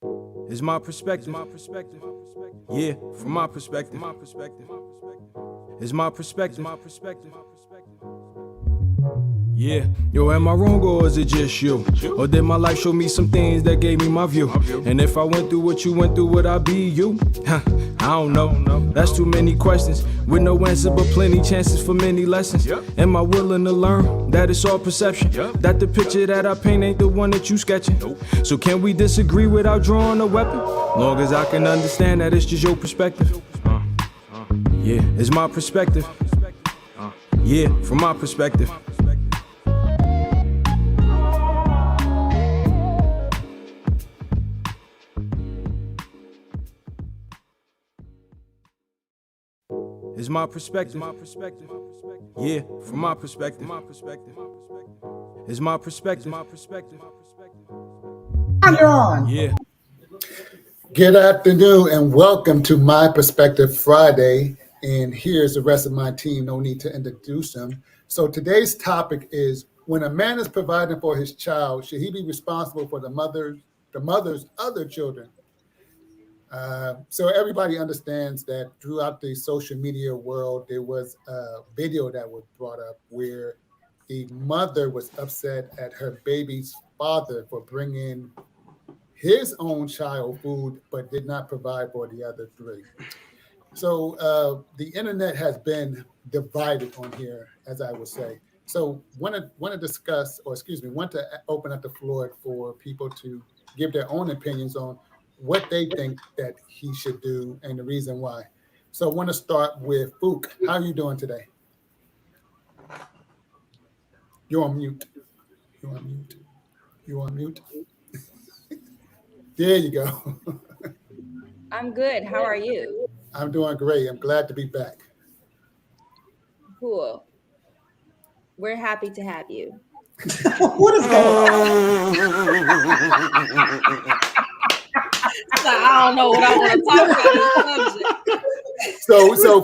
It's my perspective. Yeah, from my perspective. It's my perspective. Yeah, yo, am I wrong or is it just you? Or did my life show me some things that gave me my view? And if I went through what you went through, would I be you? Huh, I don't know. That's too many questions with no answer, but plenty chances for many lessons. Am I willing to learn that it's all perception? That the picture that I paint ain't the one that you sketching? So can we disagree without drawing a weapon? Long as I can understand that it's just your perspective. Yeah, it's my perspective. Yeah, from my perspective. It's my perspective. Yeah, from my perspective. It's my perspective. You're on. Yeah. Good afternoon and welcome to My Perspective Friday. And here's the rest of my team. No need to introduce them. So today's topic is when a man is providing for his child, should he be responsible for the mother's other children? So everybody understands that throughout the social media world, there was a video that was brought up where the mother was upset at her baby's father for bringing his own child food, but did not provide for the other three. So the internet has been divided on here, as I would say. So want to discuss, or excuse me, want to open up the floor for people to give their own opinions on what they think that he should do and the reason why. So I want to start with Fook. How are you doing today? You're on mute. You're on mute. You're on mute. There you go. I'm good. How are you? I'm doing great. I'm glad to be back. Cool. We're happy to have you. What is going on? I don't know what I want to talk about this subject. So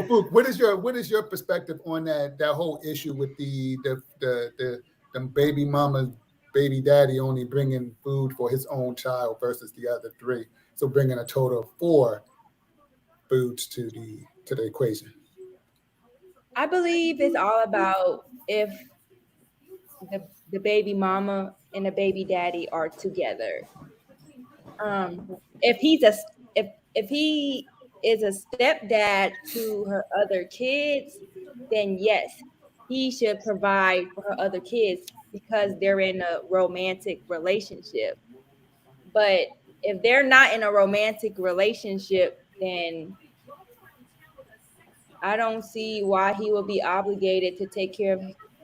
Fook, what is your perspective on that whole issue with the baby mama, baby daddy only bringing food for his own child versus the other three, so bringing a total of four foods to the equation? I believe it's all about if the baby mama and the baby daddy are together. If he's a if he is a stepdad to her other kids, then yes, he should provide for her other kids because they're in a romantic relationship. But if they're not in a romantic relationship, then I don't see why he would be obligated to take care of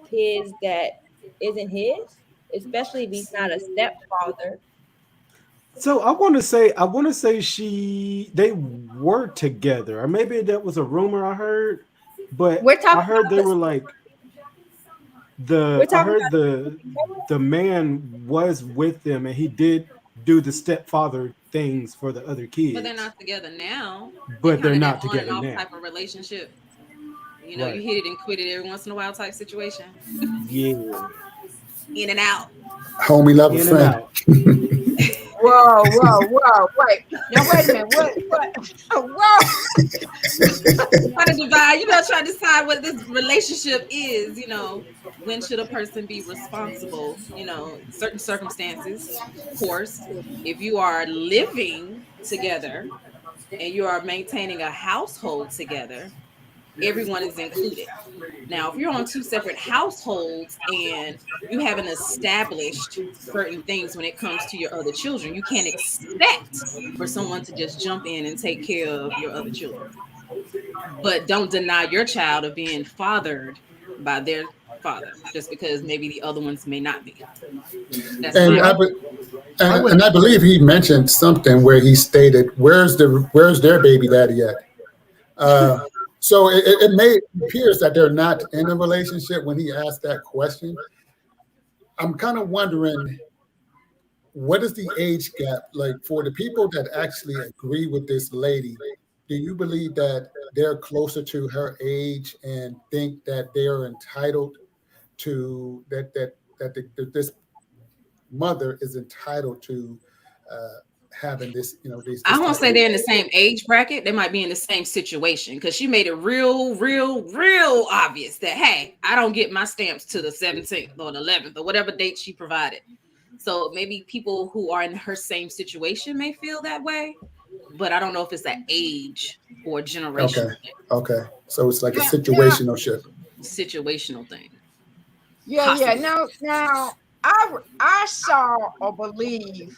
kids that isn't his, especially if he's not a stepfather. So I want to say they were together, or maybe that was a rumor I heard, but We're I talking heard about they were like we're I talking heard about the man was with them and he did do the stepfather things for the other But they're kids, not together now. They but they're kind of that not on and together off now. type of relationship. You know, you Right. hit it and quit it every once in a while type situation. Yeah. In and out. Homie, love a In and friend. out. whoa, wait. Now wait a minute. What? Whoa. Trying to divide, trying to decide what this relationship is, when should a person be responsible, certain circumstances, of course. If you are living together and you are maintaining a household together, everyone is included. Now, if you're on two separate households and you haven't established certain things when it comes to your other children, you can't expect for someone to just jump in and take care of your other children. But don't deny your child of being fathered by their father just because maybe the other ones may not be. That's And my I, Yeah, be- I would. and I believe he mentioned something where he stated, "Where's their baby daddy at?" Uh, so it may appears that they're not in a relationship when he asked that question. I'm kind of wondering, what is the age gap like for the people that actually agree with this lady? Do you believe that they're closer to her age and think that they are entitled to that this mother is entitled to having this, these. I won't say they're in the same age bracket. They might be in the same situation because she made it real obvious that, hey, I don't get my stamps to the 17th or the 11th or whatever date she provided. So maybe people who are in her same situation may feel that way, but I don't know if it's that age or generational thing. Okay. So it's like a situational shift. Situational thing. Yeah. Possibly. Now I saw or believe.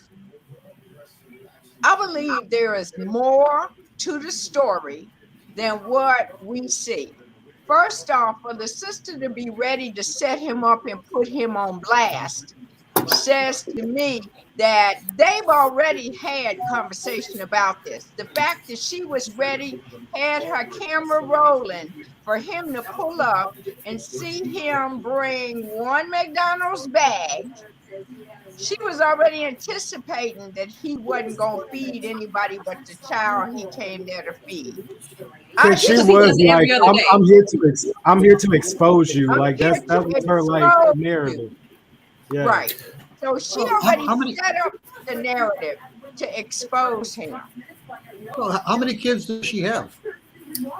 I believe there is more to the story than what we see. First off, for the sister to be ready to set him up and put him on blast says to me that they've already had conversation about this. The fact that she was ready, had her camera rolling for him to pull up and see him bring one McDonald's bag. She was already anticipating that he wasn't going to feed anybody but the child he came there to feed. Because she was like, I'm here to expose you. Like that was her like narrative. Yeah. Right. So she already set up the narrative to expose him. Well, how many kids does she have?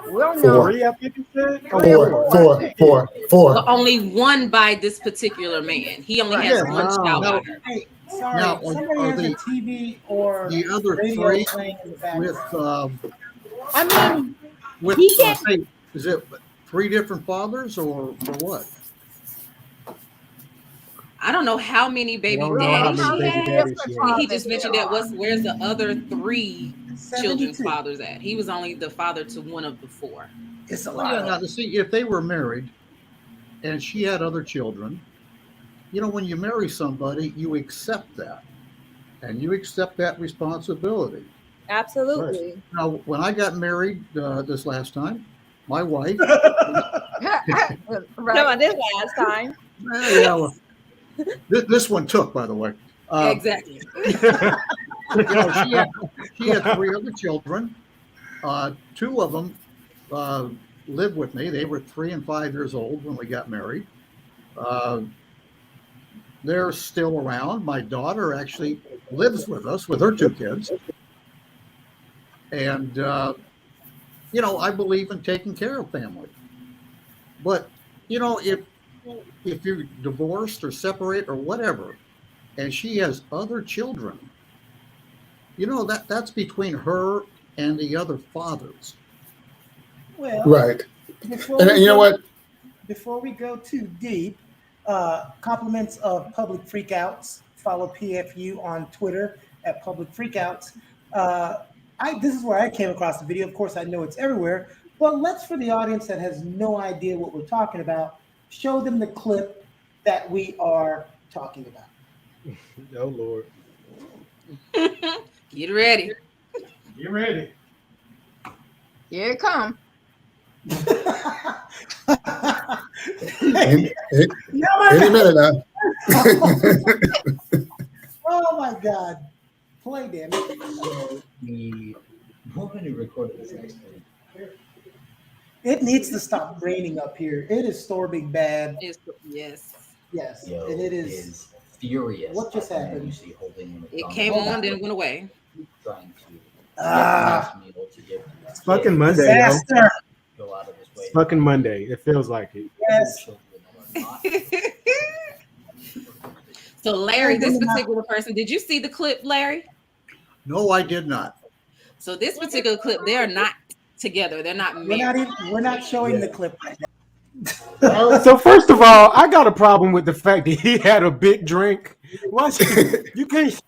We'll know. 4, I think you said. Four. But only one by this particular man. He only has one child. Now, Hey, sorry, now, somebody are has the- a TV or the other radio three playing in the background. with He can't- say, is it 3 different fathers or what? I don't know how many baby don't know how daddies many she baby had. daddies she had. He just mentioned that where's the other 3 children's 72. fathers at? He was only the father to one of the 4. It's a Well, yeah, lot. now to see if they were married and she had other children, when you marry somebody, you accept that. And you accept that responsibility. Absolutely. Now, when I got married this last time, my wife, Right. No, this last time. this one took, by the way. Exactly. She had 3 other children. 2 of them lived with me. They were 3 and 5 years old when we got married. They're still around. My daughter actually lives with us with her 2 kids. And, I believe in taking care of family. But, if you're divorced or separate or whatever, and she has other children, that's between her and the other fathers. Well, Right. before And we you know go- what? Before we go too deep, compliments of Public Freakouts. Follow PFU on Twitter at Public Freakouts. This is where I came across the video. Of course, I know it's everywhere, but let's, for the audience that has no idea what we're talking about, show them the clip that we are talking about. Oh Lord. Get ready. You ready? Here it comes. Any minute now. Oh my God. Play, damn it. The woman who recorded this next to me. It needs to stop raining up here. It is storming bad. Yes. Yes. Yo, And it is. furious. What just at the man happened? You see holding the It McDonald's came Hold on, on. then it went away. trying to Ah. get the next meal to give to the It's fucking kid, Monday, yo. Disaster. go out of his way It's to fucking Monday. It feels like it. Yes. children are not So Larry, this particular person, did you see the clip, Larry? No, I did not. So this particular clip, they are not together. They're not married. We're not showing the clip right now. So first of all, I got a problem with the fact that he had a big drink. Why you can't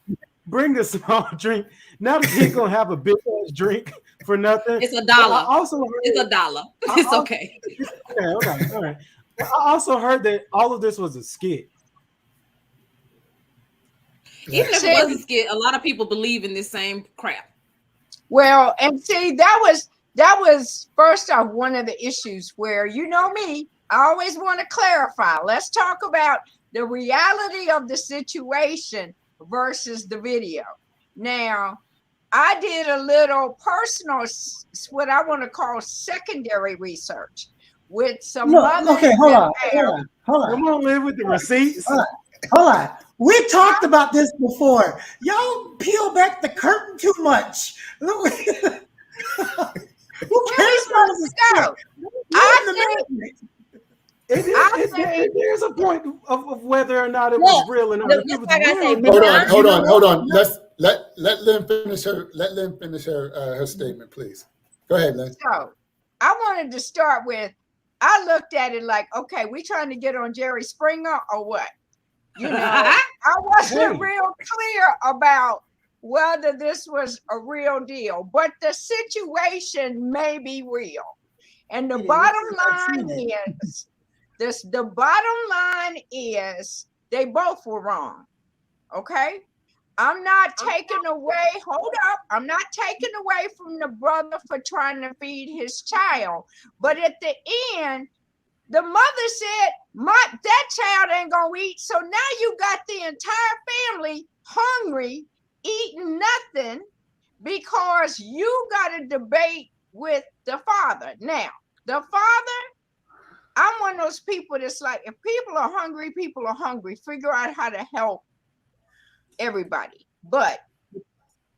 bring the small drink? Now that he's gonna have a big ass drink for nothing. It's $1. I also heard, It's $1. It's okay. okay, all right. I also heard that all of this was a skit. Even if it was a skit, a lot of people believe in this same crap. Well, and see, that was first off one of the issues where, you know me, I always want to clarify. Let's talk about the reality of the situation versus the video. Now, I did a little personal, what I want to call secondary research with some Look, mothers okay, hold that on. Come on, live with the receipts. Hold on. We talked about this before. Y'all peel back the curtain too much. Who cares about the No, I think There's a point of whether or not it was real or not. look, If it was like I say, real, Hold on. Let Lynn finish her. Let Lynn finish her statement, please. Go ahead, Lynn. so. I wanted to start with. I looked at it like, okay, we trying to get on Jerry Springer or what? You know, I wasn't real clear about whether this was a real deal, but the situation may be real. And the bottom line is this: the bottom line is they both were wrong. Okay. I'm not taking away, hold up. I'm not taking away from the brother for trying to feed his child. But at the end, the mother said, that child ain't gonna eat. So now you got the entire family hungry, eating nothing because you got a debate with the father. Now, the father, I'm one of those people that's like, if people are hungry, people are hungry. Figure out how to help everybody. But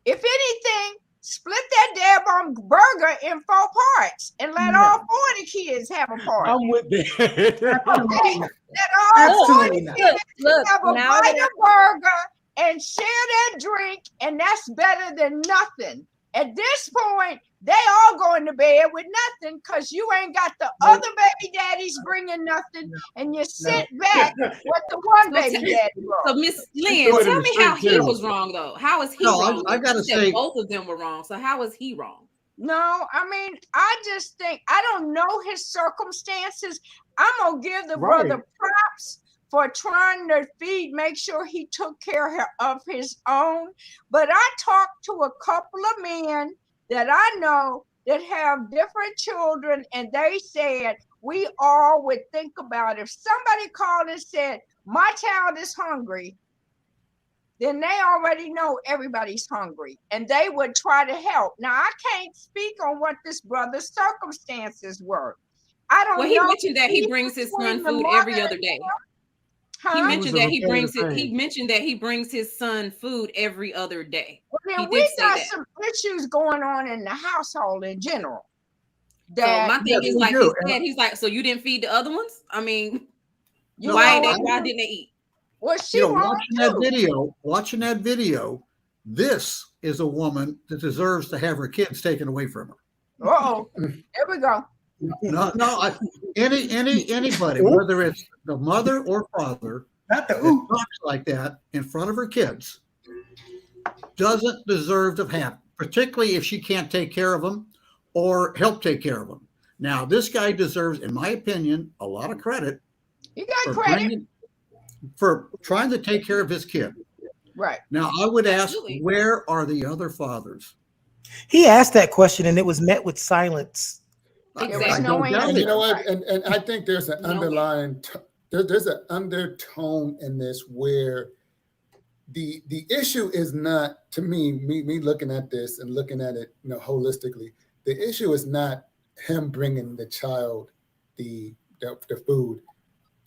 if anything, split that daggone burger in 4 parts and let all 4 of the kids have a part. I'm with that. Let all 4 of the kids have a bite of burger and share that drink, and that's better than nothing. At this point, they all going to bed with nothing because you ain't got the other baby daddies bringing nothing, and you sit back with the one baby daddy. So Miss Lynn, tell me how he was wrong though. How is he wrong? I gotta say both of them were wrong. So how is he wrong? No, I mean, I just think I don't know his circumstances. I'm gonna give the brother props for trying to make sure he took care of his own. But I talked to a couple of men that I know that have different children, and they said we all would think about if somebody called and said, my child is hungry, then they already know everybody's hungry and they would try to help. Now, I can't speak on what this brother's circumstances were. I don't know. Well, he mentioned that he brings his son food every other day. He mentioned that he brings his son food every other day. Well, then we got some issues going on in the household in general. So my thing is, like he said, he's like, so you didn't feed the other ones? I mean, why didn't they eat? Well, watching that video, this is a woman that deserves to have her kids taken away from her. Uh-oh, there we go. Anybody, whether it's the mother or father, that talks like that in front of her kids, doesn't deserve to have, particularly if she can't take care of them or help take care of them. Now, this guy deserves, in my opinion, a lot of credit. You got credit for trying to take care of his kid. Right. Now, I would ask, where are the other fathers? He asked that question and it was met with silence. Exactly. And you know what? And I think there's an underlying, there's an undertone in this where the issue is not, to me looking at this and looking at it, holistically, the issue is not him bringing the child the food.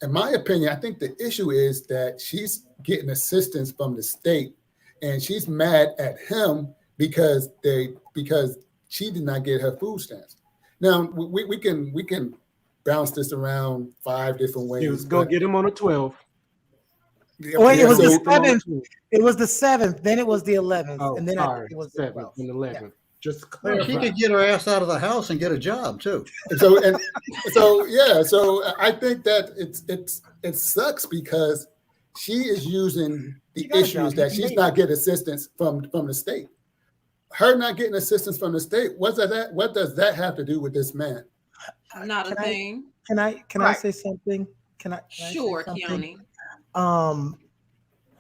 In my opinion, I think the issue is that she's getting assistance from the state, and she's mad at him because she did not get her food stamps. Now we can bounce this around 5 different ways. He was gonna get him on a 12. Well, it was the 7th. It was the 7th. Then it was the 11th, and then it was the 7th and 11th. Yeah. Just to clarify. She could get her ass out of the house and get a job too. So I think that it sucks because she is using the issues that she's not getting assistance from the state. Her not getting assistance from the state, what does that have to do with this man? Not a thing. Can I say something? Can I sure, Keone. I'm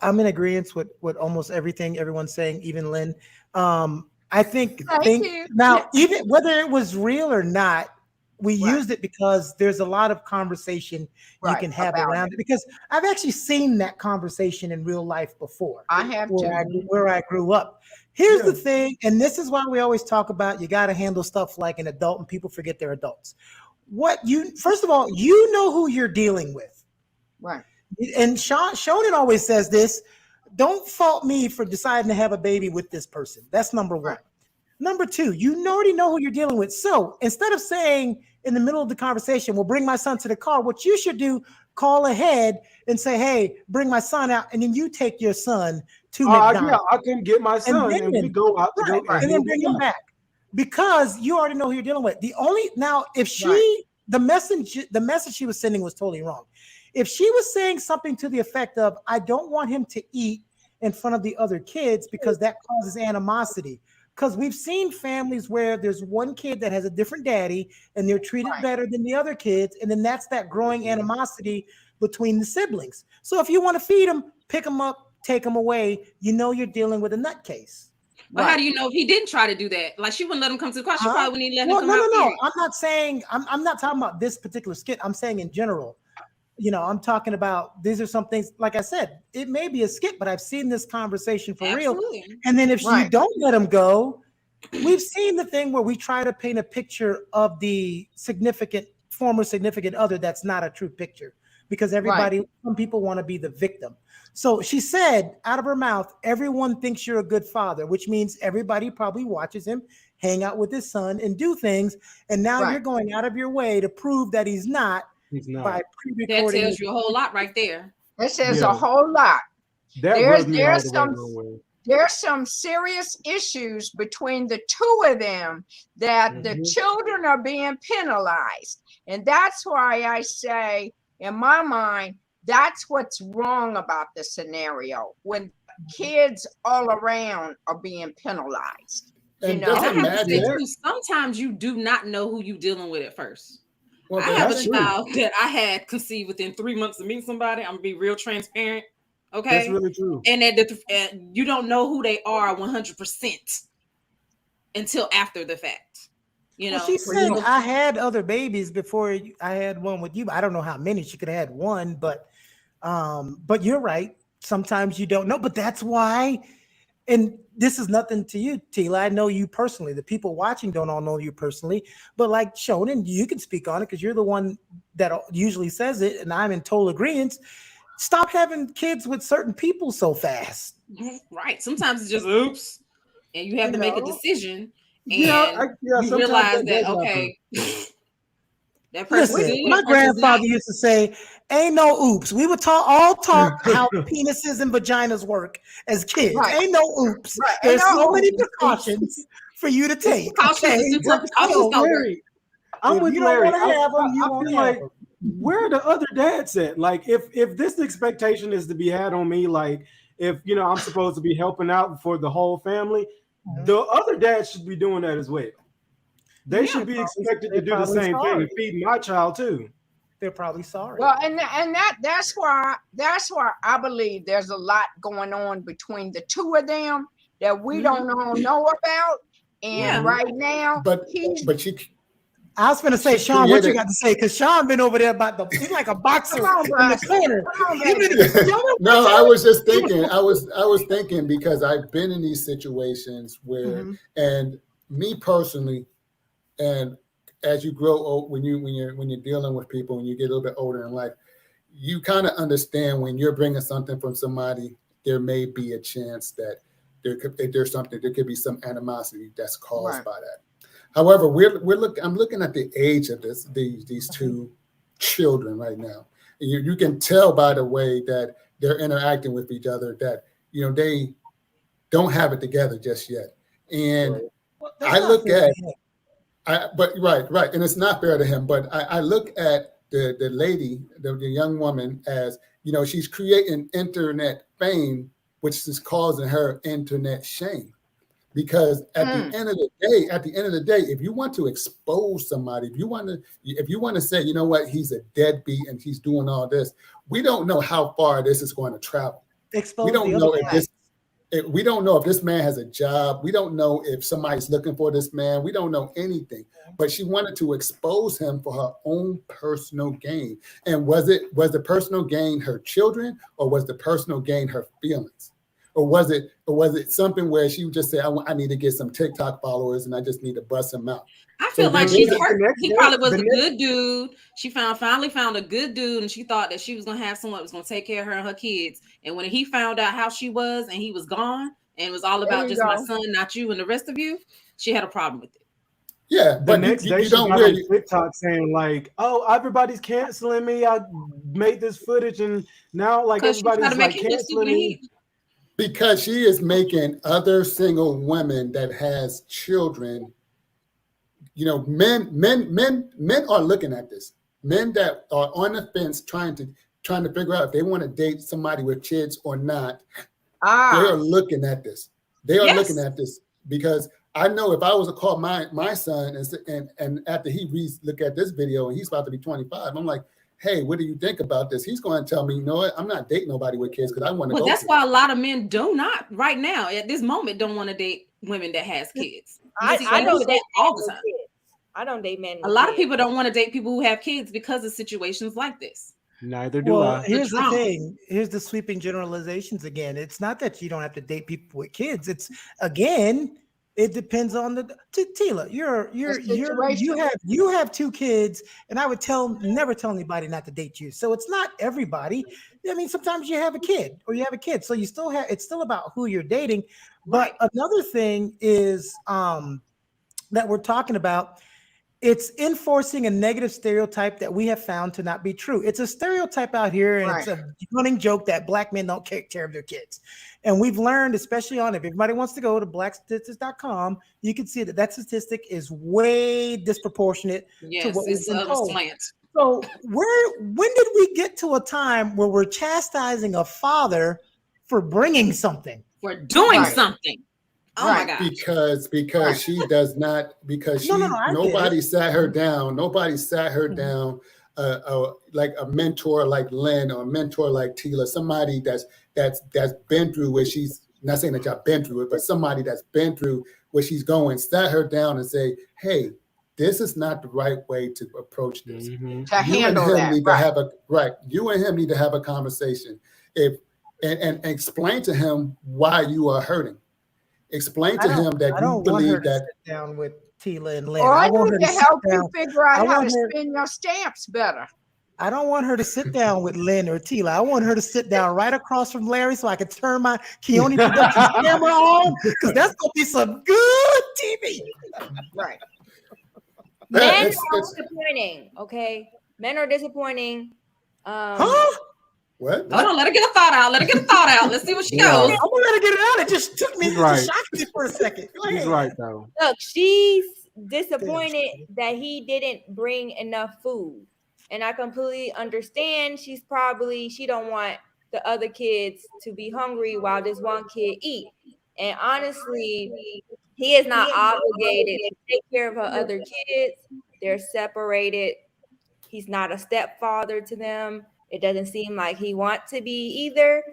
in agreement with almost everything everyone's saying, even Lynn. I think now, even whether it was real or not, we used it because there's a lot of conversation you can have around it. Because I've actually seen that conversation in real life before. I have where I grew up. Here's the thing, and this is why we always talk about you got to handle stuff like an adult, and people forget they're adults. First of all, you know who you're dealing with. Right. And Shonen always says this: don't fault me for deciding to have a baby with this person. That's number one. Number two, you already know who you're dealing with. So instead of saying in the middle of the conversation, "Well, bring my son to the car," what you should do, call ahead and say, "Hey, bring my son out," and then you take your son to McDonald's. Yeah, I can get my son and we go out to go and then bring him back, because you already know who you're dealing with. If she the message she was sending was totally wrong. If she was saying something to the effect of, "I don't want him to eat in front of the other kids because that causes animosity," because we've seen families where there's one kid that has a different daddy and they're treated better than the other kids, and then that's that growing animosity between the siblings. So if you want to feed them, pick them up, take them away. You know you're dealing with a nutcase. But how do you know if he didn't try to do that? Like, she wouldn't let him come to the car. She probably wouldn't even let him come out. No. I'm not saying, I'm not talking about this particular skit. I'm saying in general. I'm talking about, these are some things, like I said, it may be a skit, but I've seen this conversation for real. And then if you don't let him go, we've seen the thing where we try to paint a picture of the former significant other that's not a true picture, because some people want to be the victim. So she said out of her mouth, everyone thinks you're a good father, which means everybody probably watches him hang out with his son and do things. And now you're going out of your way to prove that he's not. By that tells you a whole lot right there. It says a whole lot. There's some serious issues between the two of them that the children are being penalized. And that's why I say, in my mind, that's what's wrong about the scenario, when kids all around are being penalized. Sometimes you do not know who you're dealing with at first. Well, I have a child that I had conceived within 3 months of meeting somebody. I'm gonna be real transparent. Okay, that's really true. And that you don't know who they are 100% until after the fact. She said, "I had other babies before I had one with you. I don't know how many. She could have had one, but you're right. Sometimes you don't know. But that's why." And this is nothing to you, Tila. I know you personally. The people watching don't all know you personally. But like Shonen, you can speak on it because you're the one that usually says it, and I'm in total agreement. Stop having kids with certain people so fast. Right. Sometimes it's just oops, and you have to make a decision. And you realize that, okay, that person. Listen, my grandfather used to say, "Ain't no oops." We would talk how penises and vaginas work as kids. Ain't no oops. There's so many precautions for you to take. I'm with Larry. I feel like, where are the other dads at? Like, if this expectation is to be had on me, like if I'm supposed to be helping out for the whole family, the other dads should be doing that as well. They should be expected to do the same thing and feed my child too. They're probably sorry. Well, that's why I believe there's a lot going on between the two of them that we don't all know about. And right now, but I was going to say, Sean, what you got to say? Because Sean been over there he's like a boxer in the corner. No, I was just thinking. I was thinking because I've been in these situations where, and me personally, and as you grow old, when you're dealing with people, when you get a little bit older in life, you kind of understand when you're bringing something from somebody, there may be a chance that there could be some animosity that's caused by that. However, I'm looking at the age of these two children right now. You can tell by the way that they're interacting with each other that they don't have it together just yet. And I look at, and it's not fair to him. But I look at the lady, the young woman, as she's creating internet fame, which is causing her internet shame. Because at the end of the day, if you want to expose somebody, if you want to say, you know what, he's a deadbeat and he's doing all this, we don't know how far this is going to travel. We don't know if this man has a job. We don't know if somebody's looking for this man. We don't know anything. But she wanted to expose him for her own personal gain. And was the personal gain her children, or was the personal gain her feelings? Or was it something where she would just say, I need to get some TikTok followers and I just need to bust them out? I feel like then she's the hurt. next He day- probably was the a next- good dude. She finally found a good dude, and she thought that she was gonna have someone that was gonna take care of her and her kids. And when he found out how she was, and he was gone, and it was all There about you just my go. son, not you and the rest of you, she had a problem with it. Yeah, The but next day, you she don't got really on TikTok saying like, "Oh, everybody's canceling me. I made this footage, and now like Because she tried everybody's to make like him look stupid. canceling And me." because she is making other single women that has children. You know, men are looking at this. Men that are on the fence trying to figure out if they want to date somebody with kids or not. They are looking at this. They are looking at this because I know if I was to call my son and after he look at this video and he's about to be 25, I'm like, hey, what do you think about this? He's going to tell me, you know what? I'm not dating nobody with kids because I want to Well, go. that's why a lot of men do not right now at this moment don't want to date women that has kids. I don't don't do date that all the men time. with kids. I don't date men. A lot of people don't want to date people who have kids because of situations like this. Neither do Well, I. here's the drama. thing. Here's the sweeping generalizations again. It's not that you don't have to date people with kids. It's again, it depends on the Tila. You have 2 kids, and I would never tell anybody not to date you. So it's not everybody. I mean, sometimes you have a kid or you have a kid, so you still have. It's still about who you're dating. But another thing is that we're talking about. It's enforcing a negative stereotype that we have found to not be true. It's a stereotype out here, and it's a running joke that Black men don't take care of their kids. And we've learned, especially if everybody wants to go to blackstatistics.com, you can see that statistic is way disproportionate to what we've been told. Slant. So when did we get to a time where we're chastising a father for bringing something? For doing something. Oh my God! Because she does not nobody sat her down. Nobody sat her down. Like a mentor like Lynn or a mentor like Tila, somebody that's been through where she's not saying that y'all been through it, but somebody that's been through where she's going, sat her down and say, "Hey, this is not the right way to approach this. To handle that, You and him need to have a conversation. And explain to him why you are hurting." Explain to him that you believe that. Sit down with Tila and Lynn. Or I want need her to help you figure out how to her- spin your stamps better. I don't want her to sit down with Lynn or Tila. I want her to sit down right across from Larry so I can turn my Keone Productions camera on because that's going to be some good TV. Right. Men are disappointing. Okay, men are disappointing. What? Hold on, let her get a thought out. Let's see what she goes. I'm gonna let her get it out. It just took me. He's It right. just shocked me for a second. Go He's ahead. right though. Look, she's disappointed that he didn't bring enough food, and I completely understand. She don't want the other kids to be hungry while this one kid eat. And honestly, he is not obligated to take care of her other kids. They're separated. He's not a stepfather to them. It doesn't seem like he wants to be either.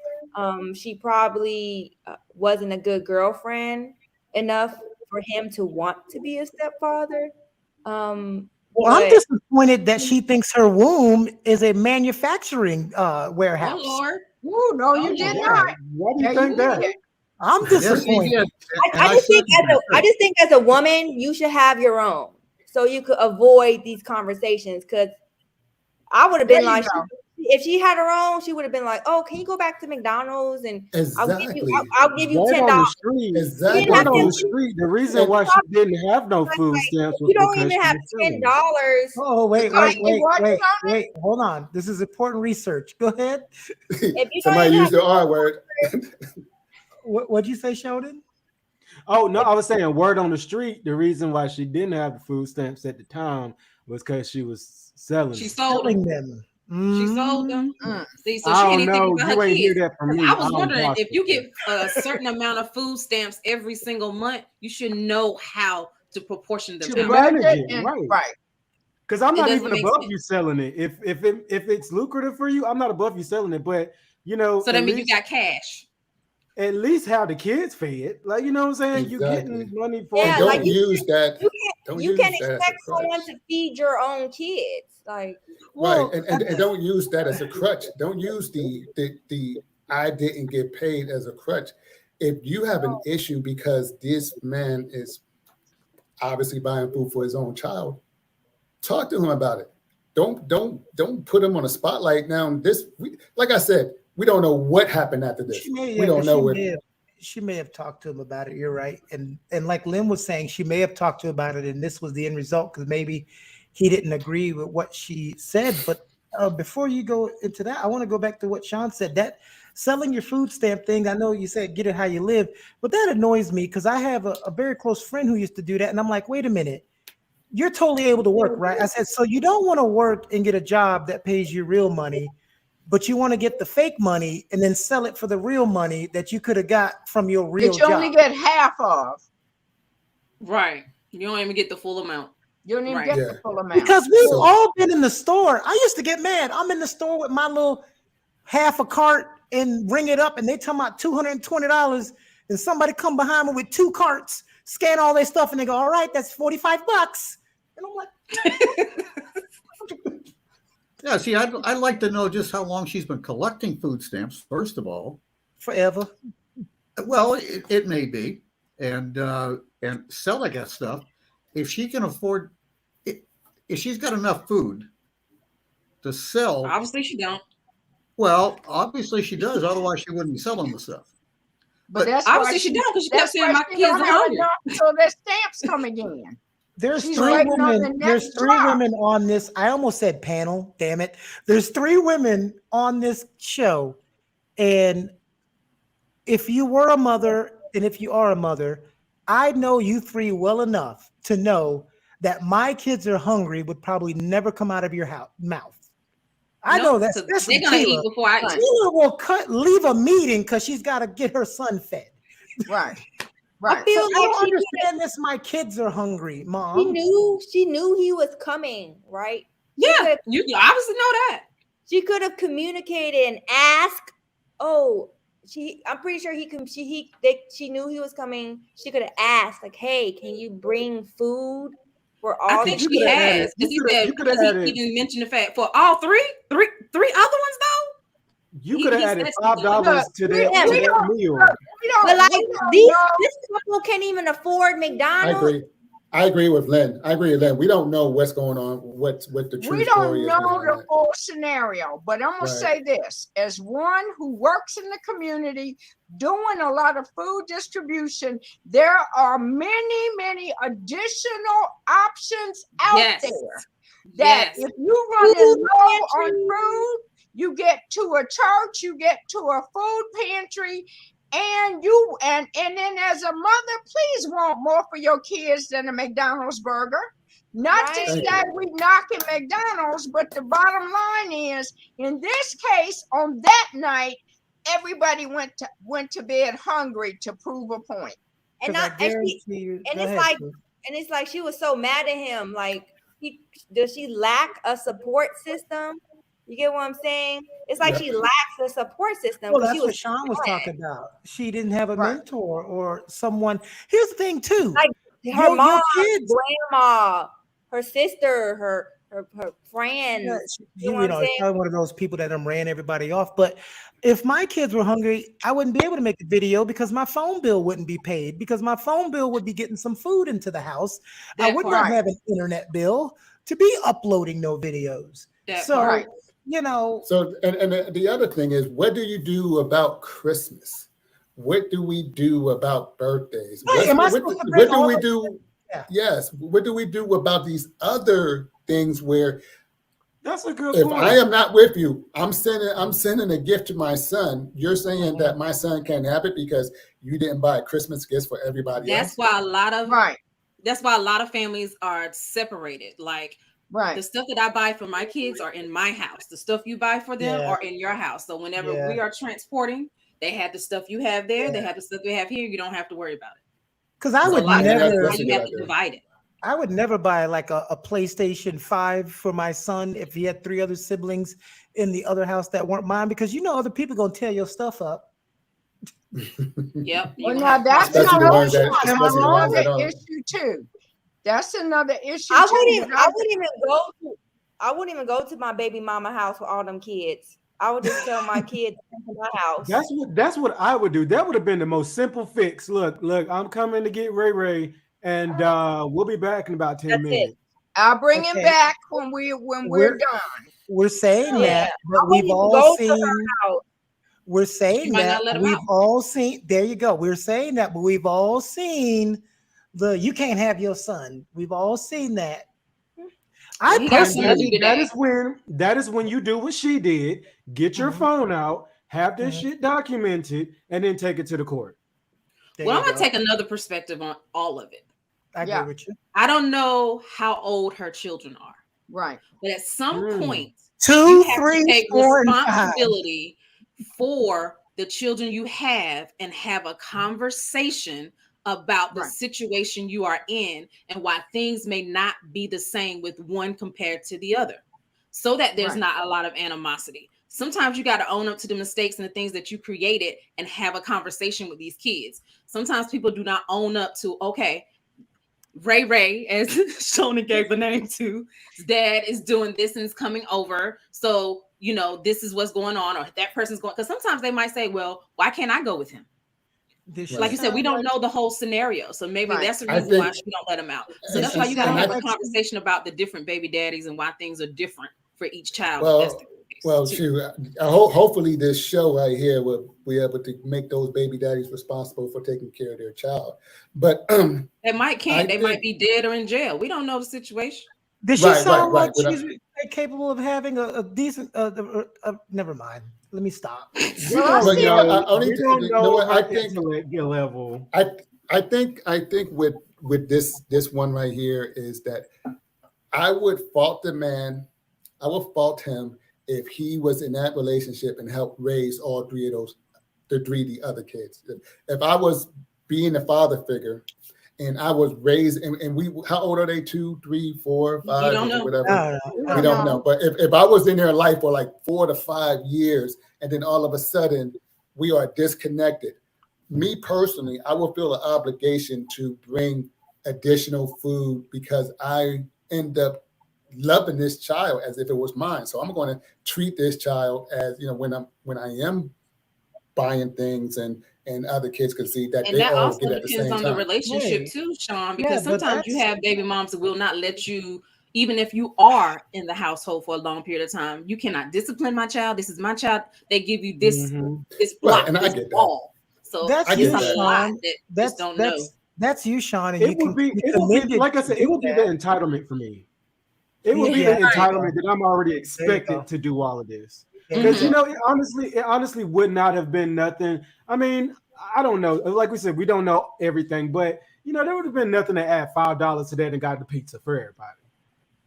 She probably wasn't a good girlfriend enough for him to want to be a stepfather. Well, I'm disappointed that she thinks her womb is a manufacturing warehouse. Oh Lord. Ooh, no, you did not. Why do you think that? I'm disappointed. I just think as a woman, you should have your own, so you could avoid these conversations. Because I would have been like, if she had her own, she would have been like, "Oh, can you go back to McDonald's and I'll give you $10." Exactly. Right on the street. The reason why she didn't have no food stamps was You don't because even have $10. Oh, wait. Hold on. This is important research. Go ahead. Somebody used the R word. What'd you say, Sheldon? Oh, no, I was saying word on the street. The reason why she didn't have the food stamps at the time was because she was selling. She sold them. She sold them. See, so I she don't didn't know. think about You her ain't hear kids. that from me. I was I don't wondering watch if you get a certain amount of food stamps every single month, you should know how to proportion them. To out. manage it, right. Because I'm It not doesn't even make above sense. you selling it. If it's lucrative for you, I'm not above you selling it. But you know, So that means you got cash. At least how the kids fed. Like, you know what I'm saying? Exactly. You getting money for Yeah, Don't like use that. You can't expect someone to feed your own kids. Like, Right, and don't use that as a crutch. Don't use the I didn't get paid as a crutch. If you have an issue because this man is, obviously buying food for his own child, talk to him about it. Don't put him on a spotlight. Now, like I said, we don't know what happened after this. We don't know what. She may have talked to him about it. You're right, and like Lynn was saying, she may have talked to him about it, and this was the end result because maybe he didn't agree with what she said. But before you go into that, I want to go back to what Sean said. That selling your food stamp thing, I know you said get it how you live, but that annoys me because I have a very close friend who used to do that, and I'm like, wait a minute, you're totally able to work, right? I said, so you don't want to work and get a job that pays you real money, but you want to get the fake money and then sell it for the real money that you could have got from your real job. That you only get half of. Right. You don't even get the full amount. You don't even get the full amount. Because we've all been in the store. I used to get mad. I'm in the store with my little half a cart and ring it up, and they tell me about $220, and somebody come behind me with 2 carts, scan all their stuff, and they go, all right, that's $45. And I'm like, yeah, see, I'd like to know just how long she's been collecting food stamps, first of all. Forever. Well, it may be. And selling that stuff, if she can afford, if she's got enough food to sell. Obviously she don't. Well, obviously she does. Otherwise she wouldn't be selling the stuff. But that's obviously she don't, because she kept saying my kids are hungry. So their stamps coming in. There's 3 women. There's 3 women on this. I almost said panel. Damn it. There's 3 women on this show. And if you were a mother, and if you are a mother, I know you 3 well enough to know that my kids are hungry would probably never come out of your mouth. I know that's they're gonna eat before I eat. Sheila will leave a meeting because she's got to get her son fed. Right. I feel I don't understand this. My kids are hungry, Mom. She knew he was coming, right? Yeah, you obviously know that. She could have communicated and asked. Oh, I'm pretty sure she knew he was coming. She could have asked, like, "Hey, can you bring food for all?" I think she has, because he even mentioned the fact for all three other ones though. You could have added $5 to their meal. But like this couple can't even afford McDonald's. I agree with Lynn. We don't know what's going on, what the true story is. We don't know the full scenario, but I'm gonna say this: as one who works in the community, doing a lot of food distribution, there are many additional options out there. That if you run low on food, you get to a church, you get to a food pantry. And then as a mother, please want more for your kids than a McDonald's burger. Not to say we knocking McDonald's, but the bottom line is, in this case, on that night, everybody went to bed hungry to prove a point. And it's like she was so mad at him. Like, does she lack a support system? You get what I'm saying? It's like she lacks a support system. Well, that's what Sean was talking about. She didn't have a mentor or someone. Here's the thing, too. Like her mom, grandma, her sister, her friends. You know, probably one of those people that ran everybody off. But if my kids were hungry, I wouldn't be able to make a video because my phone bill wouldn't be paid, because my phone bill would be getting some food into the house. I would not have an internet bill to be uploading no videos. You know. So, and the other thing is, what do you do about Christmas? What do we do about birthdays? What do we do? Yeah. Yes. What do we do about these other things where? That's a good point. If I am not with you, I'm sending a gift to my son. You're saying that my son can't have it because you didn't buy Christmas gifts for everybody else. That's why a lot of families are separated. Like. Right. The stuff that I buy for my kids are in my house. The stuff you buy for them are in your house. So whenever we are transporting, they have the stuff you have there. They have the stuff they have here. You don't have to worry about it. Because I would never. You have to divide it. I would never buy like a PlayStation 5 for my son if he had 3 other siblings in the other house that weren't mine, because you know other people gonna tear your stuff up. Yep. Well, now that's another issue too. That's another issue. I wouldn't even go to my baby mama house with all them kids. I would just tell my kids to come to my house. That's what I would do. That would have been the most simple fix. Look, I'm coming to get Ray Ray. and we'll be back in about 10 That's minutes. I'll bring him Okay. back when we're done. We're saying Yeah. that, but I we've wouldn't all go to seen. her house. We're saying You might that not let him we've out. all seen. There you go. We're saying that, but we've all seen the "you can't have your son." We've all seen that. I He got personally, something to do today. That is when you do what she did. Get your Mhm. phone out, have this Mhm. shit documented, and then take it to the court. there Well, you I'm gonna go. take another perspective on all of it. I agree Yeah. with you. I don't know how old her children are, Right. but at some point, 2, you have 3, to take 4, and 5. responsibility for the children you have and have a conversation about the Right. situation you are in and why things may not be the same with one compared to the other, so that there's Right. not a lot of animosity. Sometimes you got to own up to the mistakes and the things that you created and have a conversation with these kids. Sometimes people do not own up to, okay, Ray, as Shona gave the name to, his dad is doing this and is coming over. So, you know, this is what's going on, or that person's going, because sometimes they might say, well, why can't I go with him? This Like you is said, we don't know the whole scenario. So maybe Right. that's the I reason why think- she don't let him out. So and- that's why you got to and have I- a conversation about the different baby daddies and why things are different for each child. Well, That's the case, Well, too. shoot, hopefully this show right here will be able to make those baby daddies responsible for taking care of their child. But They might can't. They might be dead or in jail. We don't know the situation. Did she Right, sound right, like right. she's capable of having a decent? Never mind. Let me stop. Well, But, you know, I only We don't you know know what, her I think intellect level. I think with this one right here is that I would fault the man. I would fault him if he was in that relationship and helped raise all three of the other kids. If I was being the father figure and I was raised, and we, how old are they? 2, 3, 4, 5, don't or know. whatever. No, We don't know. But if I was in their life for like 4 to 5 years, and then all of a sudden we are disconnected, me personally, I will feel an obligation to bring additional food because I end up loving this child as if it was mine. So I'm going to treat this child as, you know, when I am buying things and other kids can see that And they that all also get at the depends same on the time. relationship Hey. too, Sean, Yeah, because but sometimes you that's- have baby moms that will not let you, even if you are in the household for a long period of time, you cannot discipline my child. This is my child. They give you this this block, and I this get that. wall. So That's I it's get a that. lot Sean. that you That's just don't know. that's you, Sean. And It would be, like I said, it would be the entitlement for me. It would be Yeah. the entitlement that I'm already expected to do all of this. Because you know, it honestly would not have been nothing. I mean, I don't know. Like we said, we don't know everything, but you know, there would have been nothing to add $5 to that and got the pizza for everybody.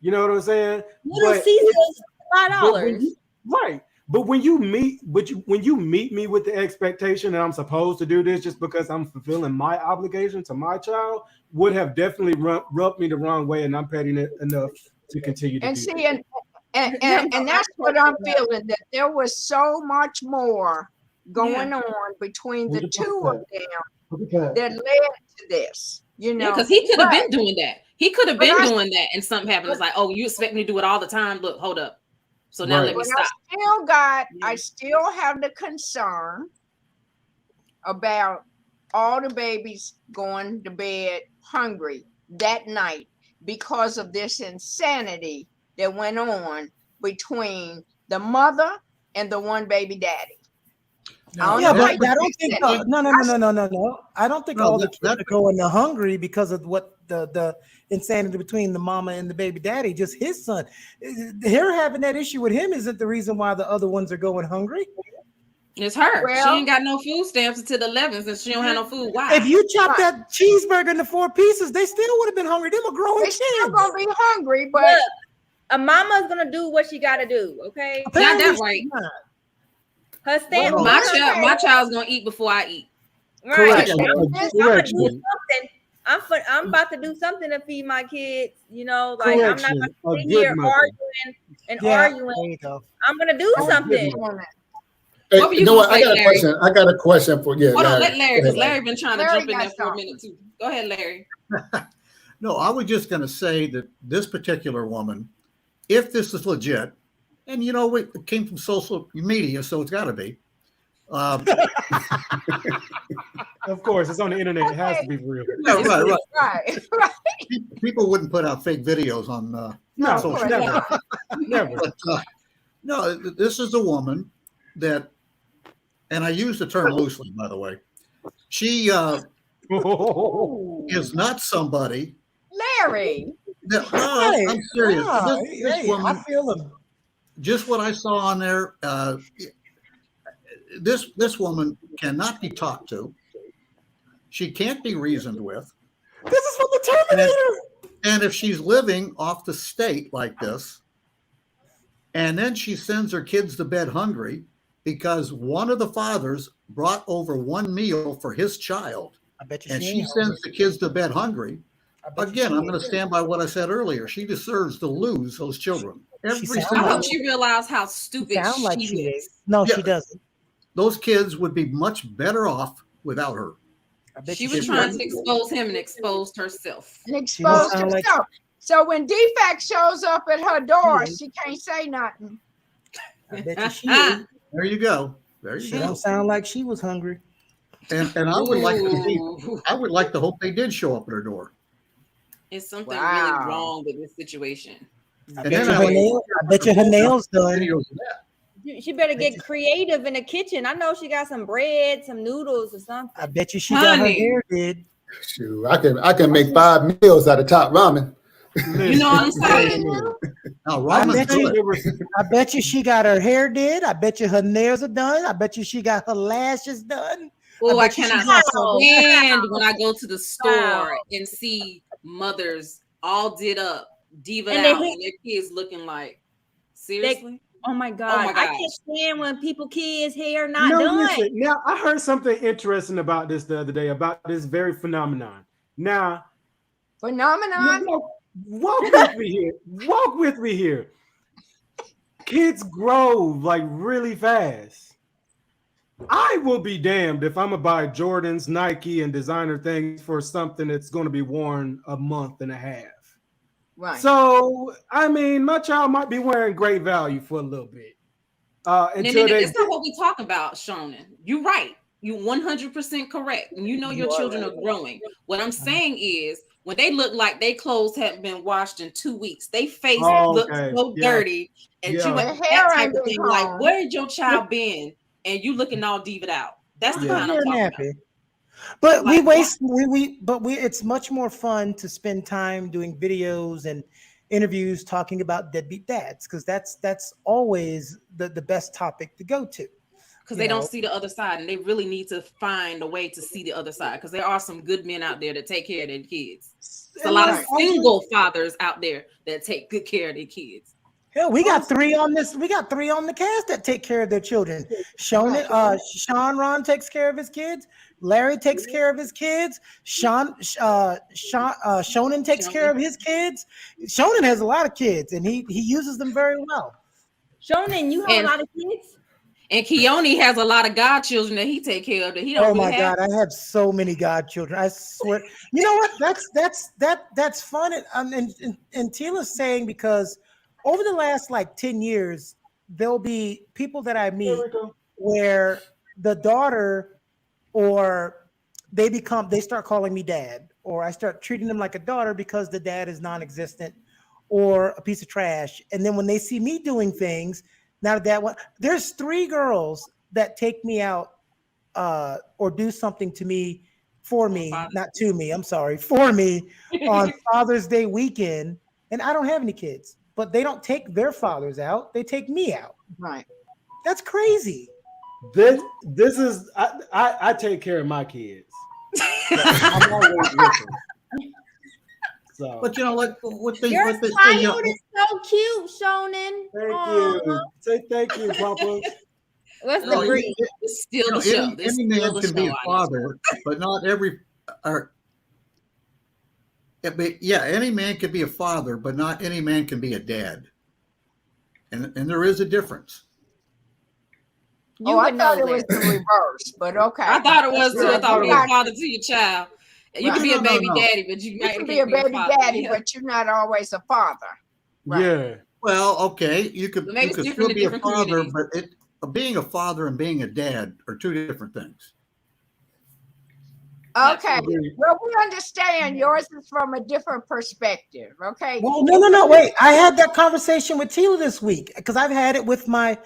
You know what I'm saying? Little But Caesars, but when $5. you- right. But when you meet me with the expectation that I'm supposed to do this just because I'm fulfilling my obligation to my child, would have definitely rubbed me the wrong way, and I'm petty enough to continue to And do see, that. and that's what I'm feeling, that there was so much more going on between the two of them that led to this. You know, Yeah, because he could have But- been doing that. He could have but been I- doing that, and something happened. It's like, oh, you expect me to do it all the time? Look, hold up. So now Right. let me But stop. I still have the concern about all the babies going to bed hungry that night because of this insanity that went on between the mother and the one baby daddy. Yeah, but I don't think no. I don't think No, all the that- kids are going to hungry because of what the insanity between the mama and the baby daddy. Just his son, her having that issue with him isn't the reason why the other ones are going hungry. It's her. Well- she ain't got no food stamps until the 11th, and she don't have no food. Why? If you chop that cheeseburger into 4 pieces, they still would have been hungry. Them are growing They kids. still gonna be hungry, but Look, a mama's gonna do what she gotta do, okay? Not that Apparently right. she's not. Her stand. My child's gonna eat before I eat. Right. Correction. I'm gonna do Correction. something. I'm about to do something to feed my kids. You know, like I'm not Correction. gonna A sit good here mother. arguing and Yeah, there arguing. you go. I'm gonna do something. Hey, What were you you know what? gonna I say, got a Larry? question. I got a question for Hold on, Larry. let Larry, because Go ahead, Larry been trying to Larry jump in got there for a something. minute too. Go ahead, Larry. No, I was just going to say that this particular woman, if this is legit, and you know, it came from social media, so it's got to be. Of course, it's on the internet. It has to be real. Yeah, right. Right. People wouldn't put out fake videos on No, social never. media. Never. But no, this is a woman that, and I use the term loosely, by the way. She is not somebody. Larry. That, no, I'm serious. Oh, This hey, woman, I feel him. just what I saw on there. This woman cannot be talked to. She can't be reasoned with. This is from the Terminator. And if she's living off the state like this, and then she sends her kids to bed hungry because one of the fathers brought over one meal for his child, I bet you and she she ain't sends the kids to bed hungry, I bet you again, she I'm going ain't. to stand by what I said earlier. She deserves to lose those children. Every sounds single I one. hope she realized how stupid Sound like she she is. is. No, Yeah. she doesn't. Those kids would be much better off without her. I bet She you was she trying doesn't. to expose him and exposed herself. And She don't exposed sound like- herself. So when Defect shows up at her door, She she can't say nothing. I bet you she is. There you go. There you She go. don't sound like she was hungry. And I would like to see, Ooh. I would like to hope they did show up at her door. It's something Wow. really wrong with this situation. I And bet then you I her would- nails. I bet you her nails done. Videos of that. She better get creative in the kitchen. I know she got some bread, some noodles, or something. I bet you she got her Honey. hair did. Shoot, I can make 5 meals out of top ramen. You know what I'm saying? Now, I Ramen's bet you- good. I bet you she got her hair did. I bet you her nails are done. I bet you she got her lashes done. Oh, I bet you she cannot got some- stand when I go to the store Wow. and see mothers all did up, diva And they out, hit- and their kids looking like, seriously? Oh my God. I gosh. can't stand when people kids hair not No, done. listen. Now, I heard something interesting about this the other day, about this very phenomenon. Now, Phenomenon. walk with me here. Walk with me here. Kids grow like really fast. I will be damned if I'm gonna buy Jordans, Nike, and designer things for something that's going to be worn a month and a half. Right. So, I mean, my child might be wearing great value for a little bit. Until they That's not what we talk about, Shonen. You're right. You're 100% correct. And you know your children are growing. What I'm saying is, when they look like their clothes haven't been washed in 2 weeks, they face looks so Yeah. dirty, and Yeah. you Their that hair type ain't of been thing. Like, combed. where's your child been? And you looking all diva out. That's the Yeah. kind I'm Hair talking about. nappy. But we Like, waste it's much more fun to spend time doing videos and interviews talking about deadbeat dads, because that's always the best topic to go to. Because You they know. don't see the other side, and they really need to find a way to see the other side. Because there are some good men out there that take care of their kids. There's a lot of Right. single fathers out there that take good care of their kids. Hell, we got 3 on this. We got 3 on the cast that take care of their children. Sean Ron takes care of his kids. Larry takes care of his kids. Shonen takes care of his kids. Shonen has a lot of kids, and he uses them very well. Shonen, you have And- a lot of kids? And Keone has a lot of godchildren that he take care of that he don't Oh really my have. God, I have so many godchildren. I swear. You know what? That's fun. And Tila's saying, because over the last like 10 years, there'll be people that I meet where the daughter, or they start calling me dad, or I start treating them like a daughter because the dad is non-existent or a piece of trash. And then when they see me doing things, now that one, there's 3 girls that take me out or do something to me, for me, not to me, I'm sorry, for me on Father's Day weekend. And I don't have any kids, but they don't take their fathers out. They take me out. Right. That's crazy. This is I take care of my kids. I'm always with them. So But you know, like what they, Your what they say, you know, child is so cute, Shonen. thank Aw. you. Say thank you, Papa. What's you the know, breed? It's still you know, the show. any, This any is still man the can be a show. father, but not every. Any man can be a father, but not any man can be a dad. And there is a difference. You I would know thought it was that. the reverse, but okay. I thought it was too. I thought you Right. were a father to your child. You Right. can be a No, baby no. daddy, but you You might can can't be a baby father. daddy, Yeah. but you're not always a father. Right. Yeah. Well, okay, you could, But maybe you it's could different still in be a different father, communities. but being a father and being a dad are 2 different things. Okay. Agreed. Well, we understand yours is from a different perspective. Okay. Well, no. Wait, I had that conversation with Tila this week because I've had it with my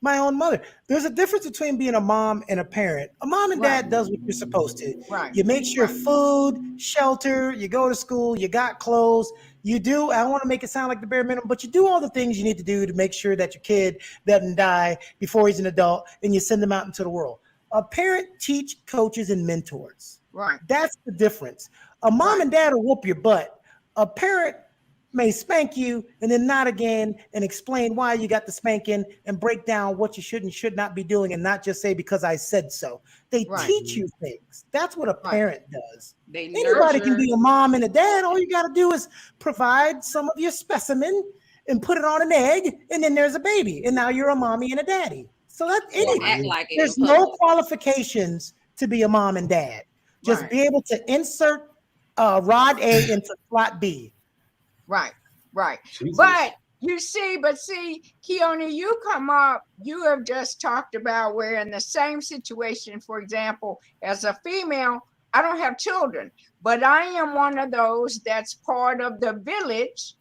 own mother. There's a difference between being a mom and a parent. A mom and dad does what you're supposed to. Right. You make sure food, shelter, you go to school, you got clothes. You do. I don't want to make it sound like the bare minimum, but you do all the things you need to do to make sure that your kid doesn't die before he's an adult, and you send them out into the world. A parent teach, coaches, and mentors. Right. That's the difference. A mom and dad will whoop your butt. A parent may spank you and then not again and explain why you got the spanking and break down what you should and should not be doing and not just say because I said so. They teach you things. That's what a parent does. Anybody can be a mom and a dad. All you got to do is provide some of your specimen and put it on an egg, and then there's a baby, and now you're a mommy and a daddy. So that's anything. There's no qualifications to be a mom and dad. Just be able to insert rod A into slot B. Right. Jesus. But see, Keone, you come up, you have just talked about where in the same situation, for example, as a female, I don't have children, but I am one of those that's part of the village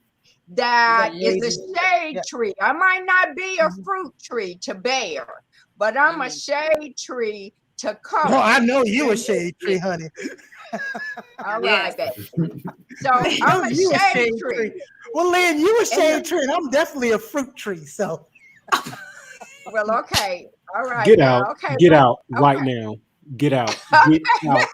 that is a shade tree. I might not be a fruit tree to bear, but I'm a shade tree to cover. Oh, I know you a shade tree, honey. All right, baby. So I'm a shade tree. Well, Lynn, you a shade tree, and I'm definitely a fruit tree. So, well, okay, all right. Get out. Okay, Get out right now. Get out. Get out.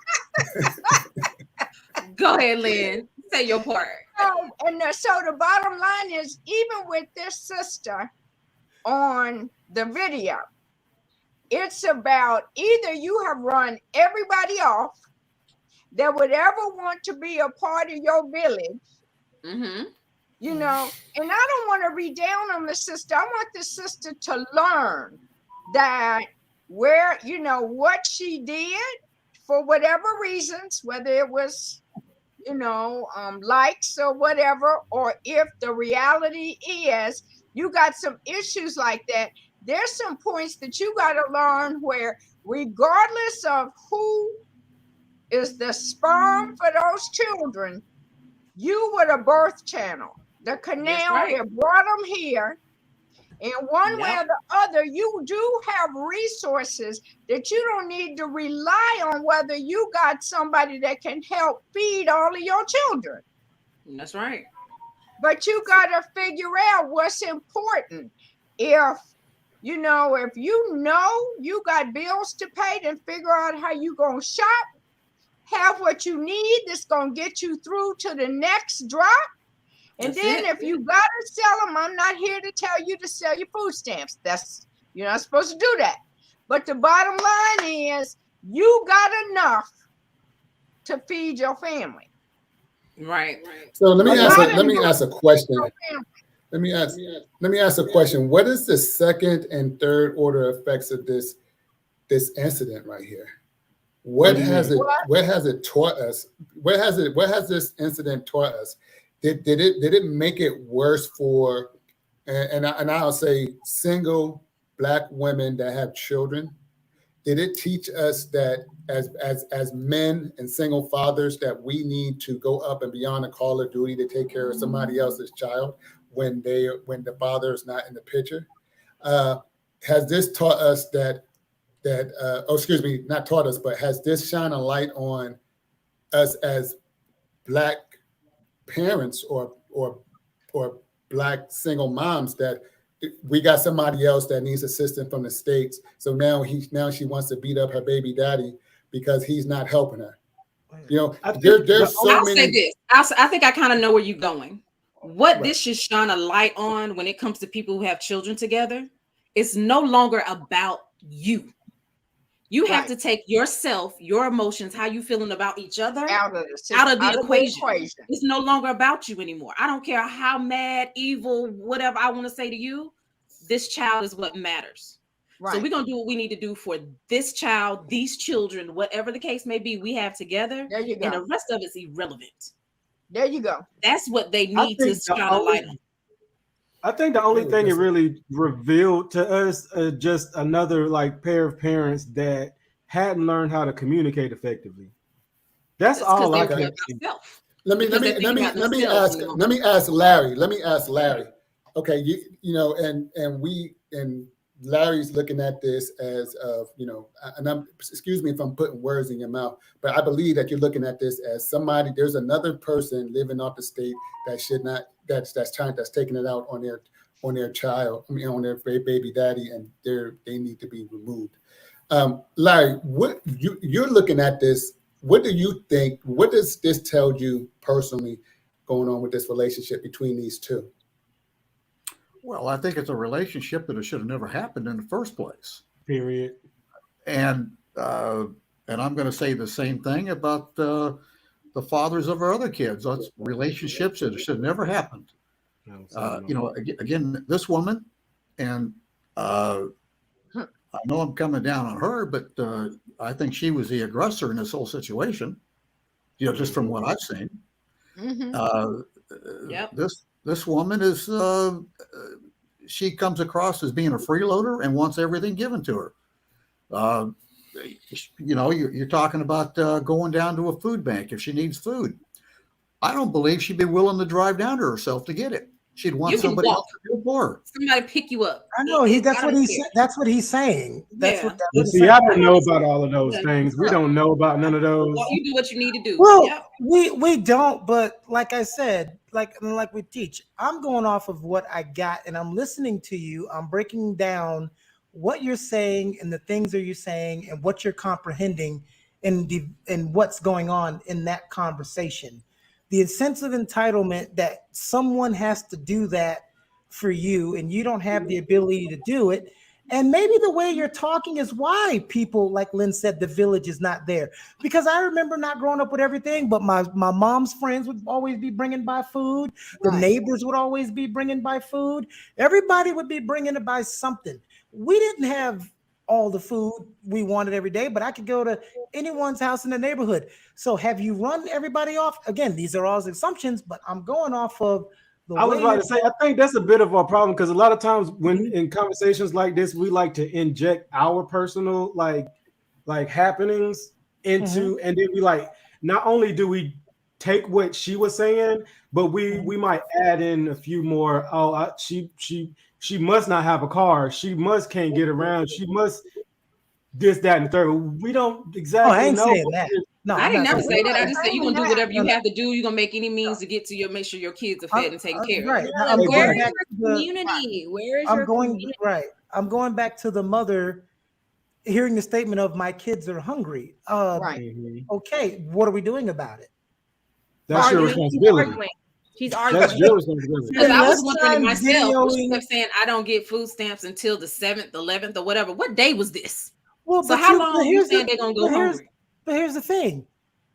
Go ahead, Lynn. Say your part. So the bottom line is, even with this sister on the video, it's about either you have run everybody off that would ever want to be a part of your village, you know, and I don't want to read down on the sister. I want the sister to learn that where, you know, what she did for whatever reasons, whether it was, you know, likes or whatever, or if the reality is you got some issues like that, there's some points that you got to learn where regardless of who is the sperm for those children, you were the birth channel. The canal that brought them here. In one way or the other, you do have resources that you don't need to rely on whether you got somebody that can help feed all of your children. That's right. But you got to figure out what's important. If you know you got bills to pay, then figure out how you going to shop, have what you need that's going to get you through to the next drop. And then if you got to sell them, I'm not here to tell you to sell your food stamps. You're not supposed to do that. But the bottom line is you got enough to feed your family. Right. So let me ask a question. Let me ask a question. What is the second and third order effects of this incident right here? What has it taught us? What has this incident taught us? Did it make it worse for, and I'll say single Black women that have children? Did it teach us that as men and single fathers that we need to go up and beyond the call of duty to take care of somebody else's child when the father is not in the picture? Has this taught us not taught us, but has this shine a light on us as Black parents or Black single moms that we got somebody else that needs assistance from the States, so now she wants to beat up her baby daddy because he's not helping her? You know, there's so I'll many. say this. I think I kind of know where you're going. What this should shine a light on when it comes to people who have children together, it's no longer about you. You have to take yourself, your emotions, how you feeling about each other out of the equation. It's no longer about you anymore. I don't care how mad, evil, whatever I want to say to you. This child is what matters. Right. So we're going to do what we need to do for this child, these children, whatever the case may be, we have together. There you go. And the rest of it's irrelevant. There you go. That's what they need to shine a light on. I think the only thing it really revealed to us just another like pair of parents that hadn't learned how to communicate effectively. That's all I Because can they think about self. Let me Because they think about themselves in the let me ask Larry. Okay, you know, and Larry's looking at this as of, you know, and I'm, excuse me if I'm putting words in your mouth, but I believe that you're looking at this as somebody. There's another person living off the state that should not, that's taking it out on their child, I mean, on their baby daddy, and they need to be removed. Larry, what you're looking at this? What do you think? What does this tell you personally going on with this relationship between these two? Well, I think it's a relationship that it should have never happened in the first place. Period. And I'm going to say the same thing about the fathers of our other kids. That's relationships that should have never happened. You know, again, this woman, and I know I'm coming down on her, but I think she was the aggressor in this whole situation. You know, just from what I've seen. This woman is she comes across as being a freeloader and wants everything given to her. You know, you're talking about going down to a food bank if she needs food. I don't believe she'd be willing to drive down to herself to get it. She'd want somebody else to do it for her. Somebody pick you up. I know that's what he's saying. That's what See, I don't know about all of those things. We don't know about none of those. Well, you do what you need to do. Well, we don't, but like I said, like we teach, I'm going off of what I got and I'm listening to you. I'm breaking down what you're saying and the things that you're saying and what you're comprehending and what's going on in that conversation. The sense of entitlement that someone has to do that for you and you don't have the ability to do it. And maybe the way you're talking is why people, like Lynn said, the village is not there. Because I remember not growing up with everything, but my mom's friends would always be bringing by food. The neighbors would always be bringing by food. Everybody would be bringing by something. We didn't have all the food we wanted every day, but I could go to anyone's house in the neighborhood. So have you run everybody off? Again, these are all assumptions, but I'm going off of the I was about to say, I think that's a bit of a problem because a lot of times when in conversations like this, we like to inject our personal like happenings into, and then we like, not only do we take what she was saying, but we might add in a few more. Oh, she must not have a car. She can't get around. She must this, that, and the third. We don't exactly I ain't know. saying that. No, I didn't never say that. I just said you're gonna do whatever you have to do. You're gonna make any means to get to make sure your kids are fed and taken care of. Right. Where is your community? Where is your community? Right. I'm going back to the mother hearing the statement of my kids are hungry. Okay, what are we doing about it? That's your responsibility. She's arguing. That's your responsibility. Because I was wondering myself, she kept saying I don't get food stamps until the 7th, 11th, or whatever. What day was this? Well, so how long are you saying they're gonna go hungry? But here's the thing: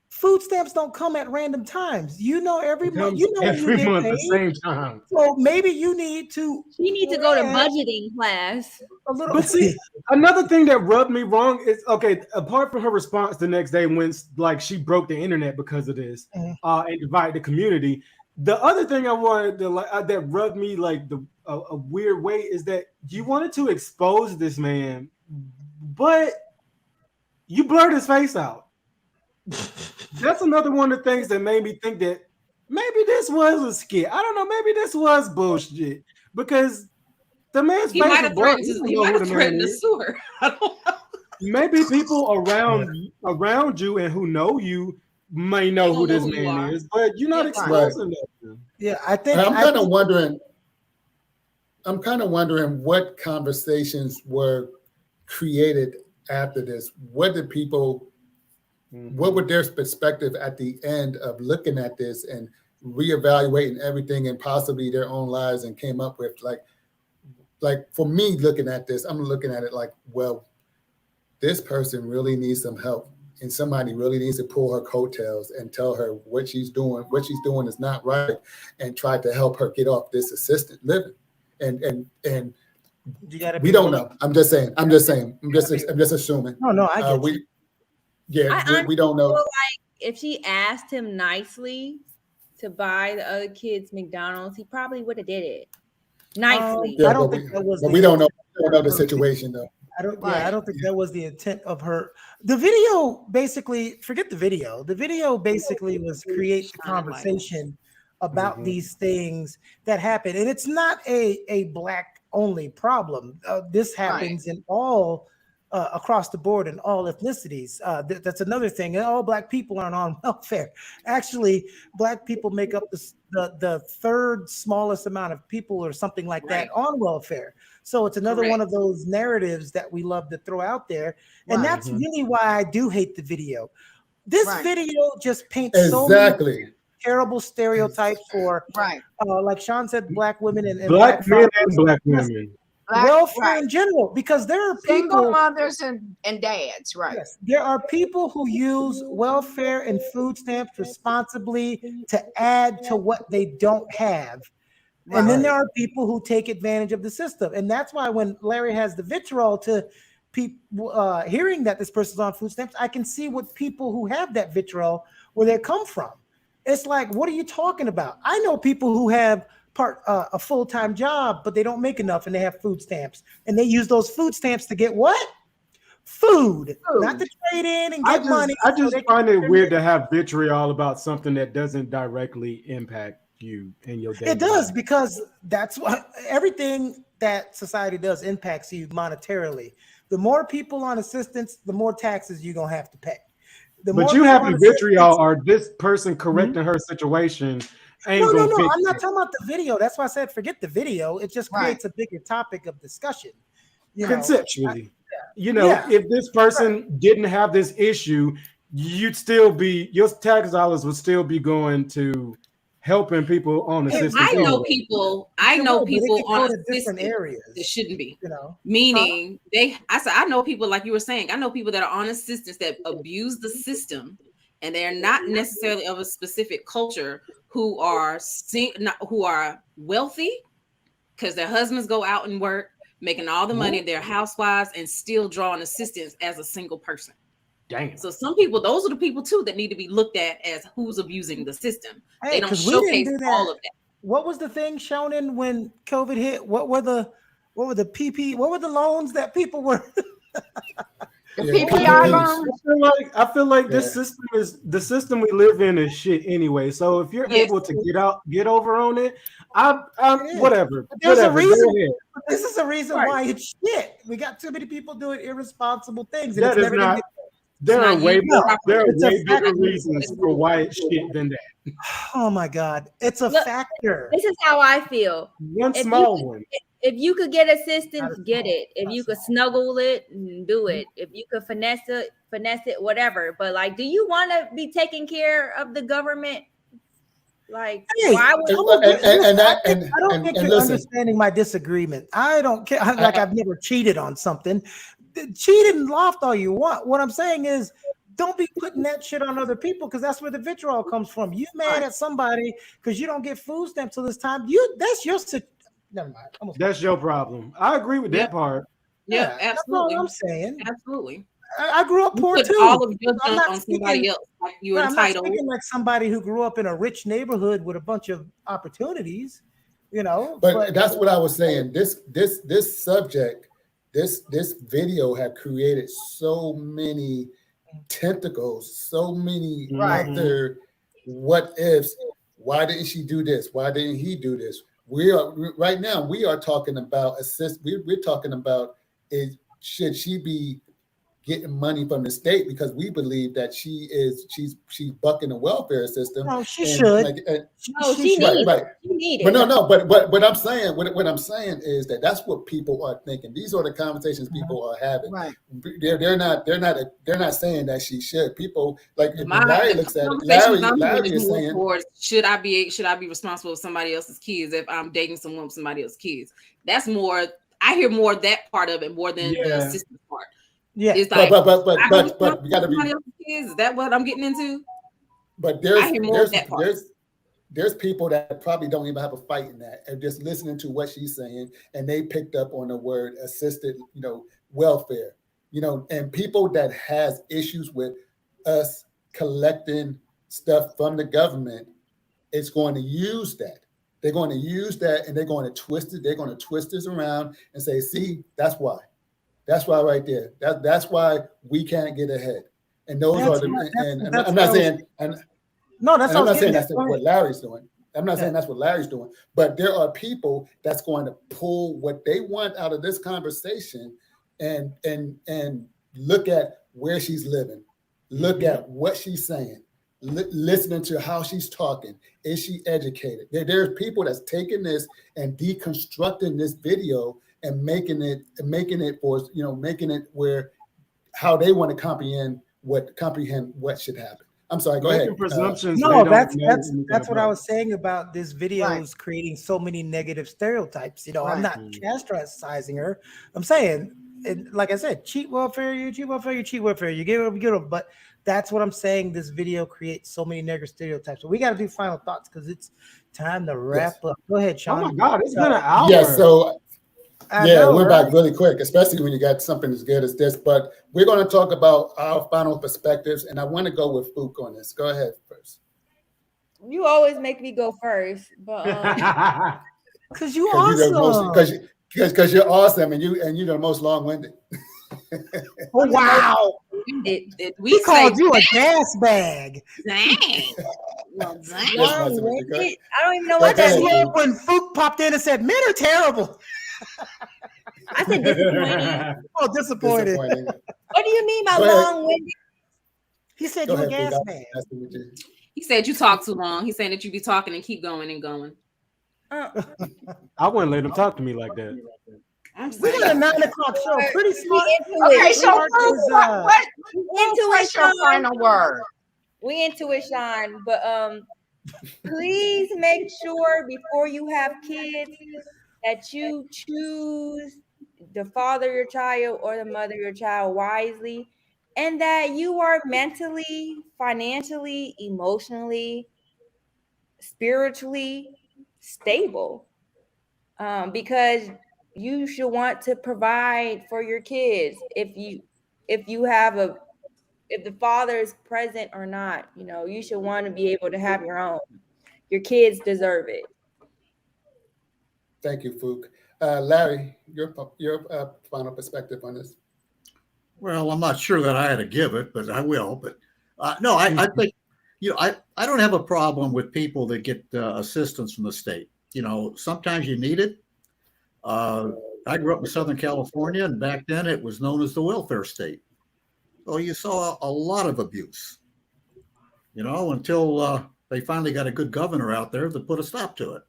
food stamps don't come at random times. You know, every month. You know, every month at the same time. So maybe you need to. You need to go to budgeting class. A little. But see, another thing that rubbed me wrong is apart from her response the next day when like she broke the internet because of this and divided the community. The other thing I wanted to that rubbed me like a weird way is that you wanted to expose this man, but you blurred his face out. That's another one of the things that made me think that maybe this was a skit. I don't know. Maybe this was bullshit because the man's face might have threatened to sue her. I don't know. Maybe people around you and who know you may know who this man is, but you're not exposing that. Yeah, I think I'm kind of wondering. I'm kind of wondering what conversations were created after this. What did people? What would their perspective at the end of looking at this and reevaluating everything and possibly their own lives and came up with like for me looking at this, I'm looking at it like, well, this person really needs some help. And somebody really needs to pull her coattails and tell her what she's doing is not right, and try to help her get off this assisted living. And you gotta we don't know. I'm just saying. I'm just assuming. No, I get we don't know. Like if she asked him nicely to buy the other kids McDonald's, he probably would have did it nicely. I don't think that was. But we don't know. We don't know the situation though. I don't think that was the intent of her. The video basically, forget the video. The video basically was create the conversation about these things that happen. And it's not a black only problem. This happens in all across the board in all ethnicities. That's another thing. All black people aren't on welfare. Actually, black people make up the third smallest amount of people or something like that on welfare. So it's another one of those narratives that we love to throw out there. And that's really why I do hate the video. This video just paints so many terrible stereotypes for, like Sean said, black women and black men and black women. Welfare in general, because there are single mothers and dads, Yes, there are people who use welfare and food stamps responsibly to add to what they don't have. And then there are people who take advantage of the system. And that's why when Larry has the vitriol to people hearing that this person's on food stamps, I can see what people who have that vitriol, where they come from. It's like, what are you talking about? I know people who have a full-time job, but they don't make enough and they have food stamps. And they use those food stamps to get what? Food. Not to trade in and get money. I just find it weird to have vitriol about something that doesn't directly impact you and your daily It does, life. because that's what everything that society does impacts you monetarily. The more people on assistance, the more taxes you're gonna have to pay. But you have the vitriol or this person correcting her situation. No, I'm not talking about the video. That's why I said forget the video. It just creates a bigger topic of discussion. Conceptually. If this person didn't have this issue, you'd still be, your tax dollars would still be going to helping people on assistance. I know people on different areas that shouldn't be. Meaning I know people, like you were saying, I know people that are on assistance that abuse the system, and they're not necessarily of a specific culture, who are wealthy because their husbands go out and work, making all the money, they're housewives, and still drawing assistance as a single person. Damn. So some people, those are the people too that need to be looked at as who's abusing the system. Hey, they don't showcase all of that. What was the thing shown in when COVID hit? What were the loans that people were? PPI loans. I feel like this system is the system we live in is shit anyway. So if you're able to get over on it, whatever. There's a reason. This is a reason why it's shit. We got too many people doing irresponsible things. And there are way bigger reasons for why it's shit than that. Oh my God, it's a factor. This is how I feel. One small one. If you could get assistance, get it. If you could snuggle it, do it. If you could finesse it, whatever. But like, do you want to be taking care of the government? Like, why would I don't think you're understanding my disagreement. I don't care. Like, I've never cheated on something. Cheat and loft all you want. What I'm saying is, don't be putting that shit on other people, because that's where the vitriol comes from. You mad at somebody because you don't get food stamps till this time. That's your never mind. That's your problem. I agree with that part. Yeah, absolutely. That's all I'm saying. Absolutely. I grew up poor too. All of your junk on somebody else. Like you're entitled. I'm not speaking like somebody who grew up in a rich neighborhood with a bunch of opportunities, But that's what I was saying. This subject, this video have created so many tentacles, so many other what ifs. Why didn't she do this? Why didn't he do this? We are talking about we're talking about should she be getting money from the state, because we believe that she's bucking the welfare system. No, she should. She needs it. But what I'm saying, what I'm saying is that that's what people are thinking. These are the conversations people are having. Right. They're not saying that she should. People like if Larry looks at it. Larry is saying, should I be responsible for somebody else's kids if I'm dating someone with somebody else's kids? That's more. I hear more of that part of it more than the assistance part. Yeah, it's like, but we got to be. Is that what I'm getting into? But there's people that probably don't even have a fight in that, and just listening to what she's saying, and they picked up on the word assisted, welfare, and people that has issues with us collecting stuff from the government, it's going to use that. They're going to use that, and they're going to twist it. They're going to twist this around and say, "See, that's why." That's why right there. That's why we can't get ahead. And those That's are the. what- And that's I'm what not I was- saying. No, that's And I'm what I not was saying getting that's at. Go what ahead. Larry's doing. I'm not saying that's what Larry's doing, but there are people that's going to pull what they want out of this conversation and look at where she's living, look at what she's saying, listening to how she's talking. Is she educated? There's people that's taking this and deconstructing this video and making it for, making it where how they want to comprehend what should happen. I'm sorry, go Making ahead. presumptions. No, they don't that's know that's anything that's what I about. was saying about this video Right. is creating so many negative stereotypes. I'm Right. not castricizing her. I'm saying, and like I said, cheat welfare, you cheat welfare, you cheat welfare, you get it. But that's what I'm saying. This video creates so many negative stereotypes. So we got to do final thoughts because it's time to wrap up. Go ahead, Oh Sean. my God, it's been an hour. Yes, so I yeah, know, we're right? back really quick, especially when you got something as good as this. But we're going to talk about our final perspectives, and I want to go with Fook on this. Go ahead first. You always make me go first, but Because you Because awesome. because you're awesome, and you're the most long-winded. Oh wow! Did we He say called you a gas bag. dang? Well, dang. Yes, Master, what you got? long-winded. I don't even know Go what that ahead. means. Look, when Fook popped in and said, "Men are terrible." I said disappointing. Oh, disappointed. Disappointing. What do you mean by Go ahead. long-winded? He said Go you a ahead, gas Fook. bag. Master, what you- He said you talk too long. He's saying that you be talking and keep going and going. I wouldn't let him talk to me like that. I'm We saying. got a 9 o'clock show. Pretty smart. Okay, so Mark Fook, is, uh, what's your final word? We into it, Sean. But please make sure before you have kids that you choose the father of your child or the mother of your child wisely, and that you are mentally, financially, emotionally, spiritually stable. Because you should want to provide for your kids if the father is present or not. You should want to be able to have your own. Your kids deserve it. Thank you, Fook. Larry, your final perspective on this. Well, I'm not sure that I had to give it, but I will. But no, I think, I don't have a problem with people that get assistance from the state. Sometimes you need it. I grew up in Southern California, and back then it was known as the welfare state. So you saw a lot of abuse, until they finally got a good governor out there that put a stop to it.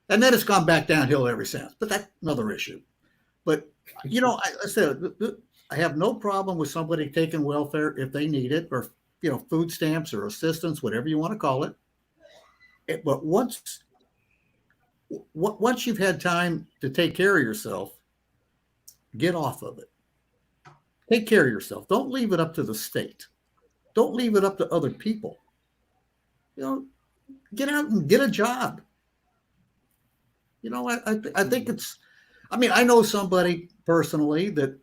And then it's gone back downhill ever since. But that's another issue. But, I said, I have no problem with somebody taking welfare if they need it, or, food stamps or assistance, whatever you want to call it. But once you've had time to take care of yourself, get off of it. Take care of yourself. Don't leave it up to the state. Don't leave it up to other people. Get out and get a job. I think I know somebody personally that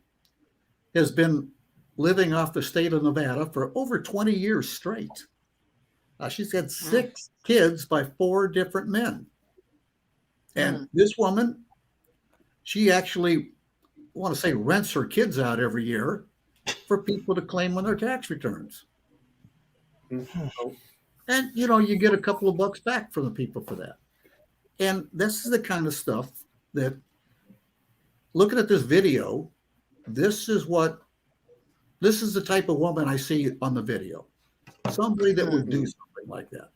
has been living off the state of Nevada for over 20 years straight. She's had 6 kids by 4 different men. And this woman, she actually, I want to say, rents her kids out every year for people to claim on their tax returns. And, you get a couple of bucks back from the people for that. And this is the kind of stuff that, looking at this video, this is the type of woman I see on the video. Somebody that would do something like that.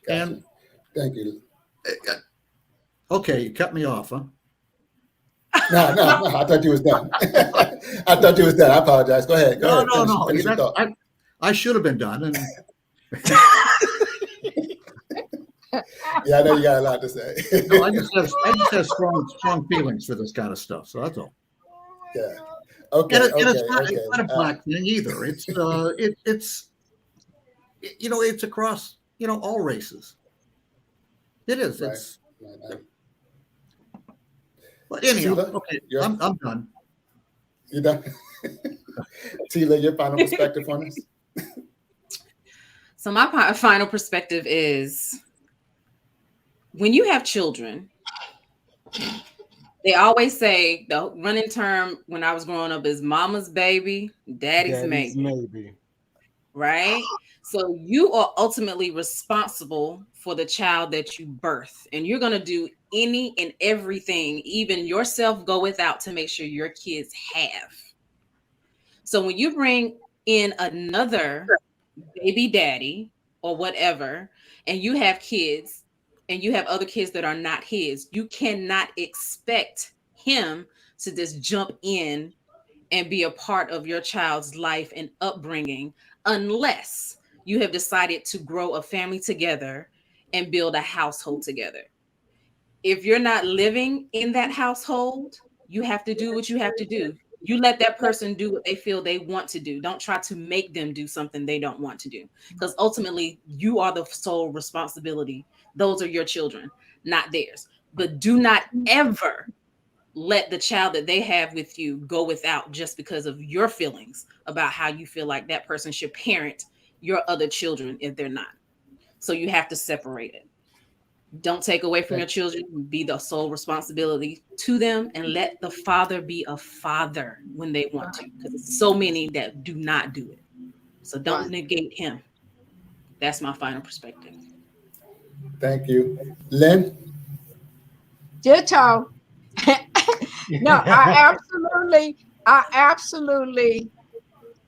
And Thank you. okay, you cut me off, huh? No, I thought you was done. I thought you was done. I apologize. Go ahead. Go ahead. Finish your thought. I should have been done. And Yeah, I know you got a lot to say. no, I just have strong feelings for this kind of stuff. So that's all. Yeah. Okay. And it's Okay. not a black thing either. It's it's across all races. It is. Right. It's Right. but anyhow. Sheila, Okay, you're- I'm done. You done? Sheila, your final perspective on this? So my final perspective is, when you have children, They always say the running term when I was growing up is mama's baby, daddy's maybe. Right? So you are ultimately responsible for the child that you birth, and you're going to do any and everything, even yourself go without, to make sure your kids have. So when you bring in another baby daddy or whatever, and you have kids and you have other kids that are not his, you cannot expect him to just jump in and be a part of your child's life and upbringing unless you have decided to grow a family together and build a household together. If you're not living in that household, you have to do what you have to do. You let that person do what they feel they want to do. Don't try to make them do something they don't want to do, because ultimately you are the sole responsibility. Those are your children, not theirs. But do not ever let the child that they have with you go without just because of your feelings about how you feel like that person should parent your other children if they're not. So you have to separate it. Don't take away from your children. Be the sole responsibility to them, and let the father be a father when they want to, because there's so many that do not do it. So don't negate him. That's my final perspective. Thank you. Lynn? Ditto. No, I absolutely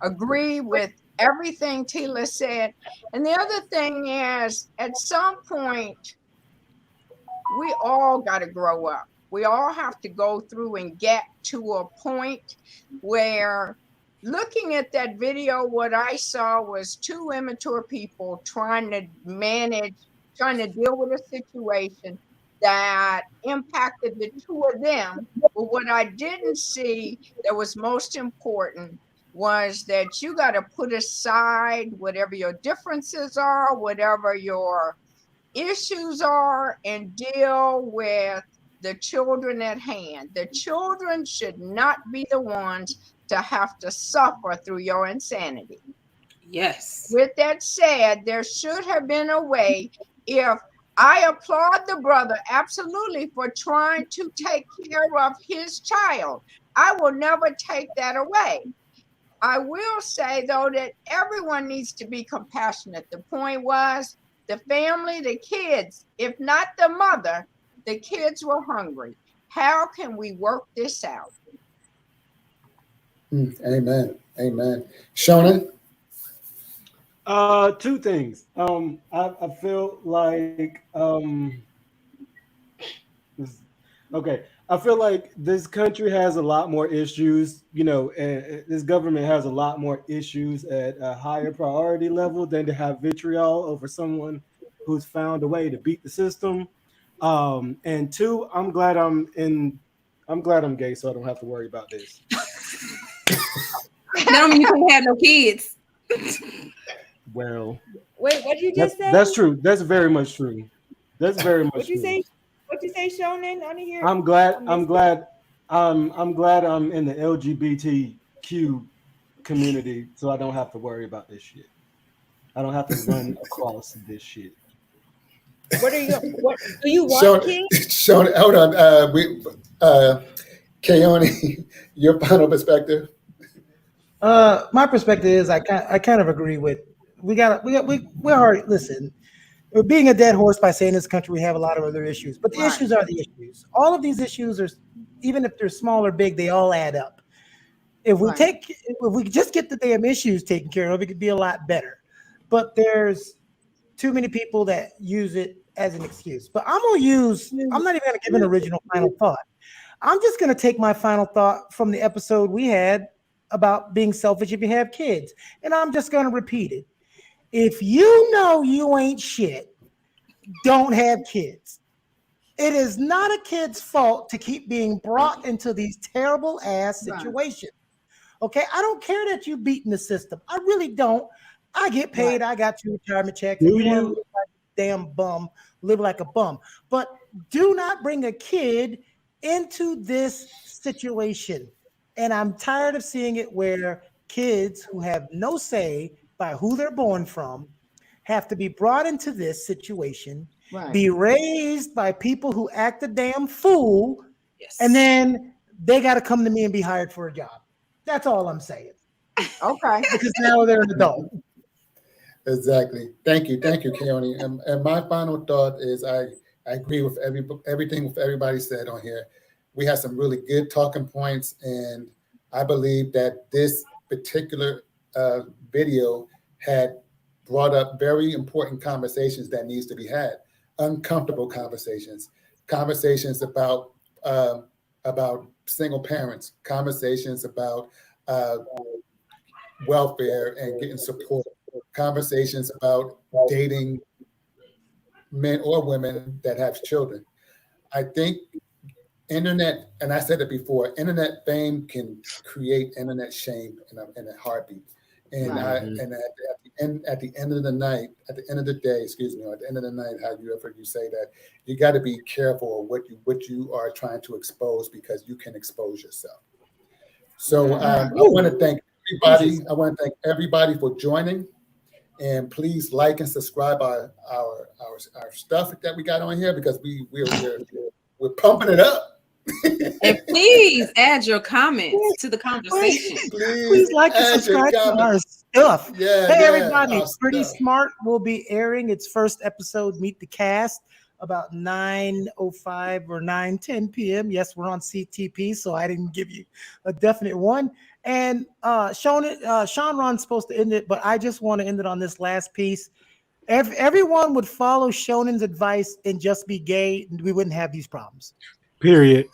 agree with everything Tila said. And the other thing is, at some point, we all got to grow up. We all have to go through and get to a point where, looking at that video, what I saw was two immature people trying to deal with a situation that impacted the two of them. But what I didn't see that was most important was that you got to put aside whatever your differences are, whatever your issues are, and deal with the children at hand. The children should not be the ones to have to suffer through your insanity. Yes. With that said, there should have been a way. If I applaud the brother absolutely for trying to take care of his child, I will never take that away. I will say, though, that everyone needs to be compassionate. The point was, the family, the kids, if not the mother, the kids were hungry. How can we work this out? Amen. Amen. Shonen? Two things. I feel like I feel like this country has a lot more issues, and this government has a lot more issues at a higher priority level than to have vitriol over someone who's found a way to beat the system. And two, I'm glad I'm gay, so I don't have to worry about this. That don't mean you can't have no kids. Well, wait, what did you just say? That's true. That's very much true. That's very much What'd you true. say? What'd you say, Shonen? On here? I'm glad I'm in the LGBTQ community, so I don't have to worry about this shit. I don't have to run across this shit. What do you want, King? Shonen, hold on. Keone, your final perspective. My perspective is I kind of agree with we're already, listen, we're being a dead horse by saying this country we have a lot of other issues, but the issues are the issues. All of these issues are, even if they're small or big, they all add up. If we just get the damn issues taken care of, it could be a lot better. But there's too many people that use it as an excuse. But I'm not even gonna give an original final thought. I'm just gonna take my final thought from the episode we had about being selfish if you have kids. And I'm just going to repeat it. If you know you ain't shit, don't have kids. It is not a kid's fault to keep being brought into these terrible ass situations. Okay? I don't care that you beating the system. I really don't. I get paid. I got 2 retirement checks. Do you you? want to live like a damn bum, live like a bum. But do not bring a kid into this situation. And I'm tired of seeing it where kids who have no say by who they're born from have to be brought into this situation, be raised by people who act a damn fool, Yes. and then they got to come to me and be hired for a job. That's all I'm saying. Okay. Because now they're an adult. Exactly. Thank you, Keone. And my final thought is I agree with everything with everybody said on here. We had some really good talking points, and I believe that this particular video had brought up very important conversations that needs to be had. Uncomfortable conversations about single parents, conversations about welfare and getting support, conversations about dating men or women that have children. I think internet, and I said it before, internet fame can create internet shame in a heartbeat. And Right. at the end of the night, at the end of the day, or at the end of the night, however you say that, you got to be careful of what you are trying to expose, because you can expose yourself. So I want to thank everybody. I want to thank everybody for joining, and please like and subscribe our stuff that we got on here, because we're pumping it up. And please add your comments to the conversation. Please like and subscribe to our stuff. Yeah, hey, yeah, everybody. our Pretty stuff. Smart will be airing its first episode, Meet the Cast, about 9:05 or 9:10 p.m. Yes, we're on CTP, so I didn't give you a definite one. And Sean Ron's supposed to end it, but I just want to end it on this last piece. If everyone would follow Shonen's advice and just be gay, we wouldn't have these problems. Period.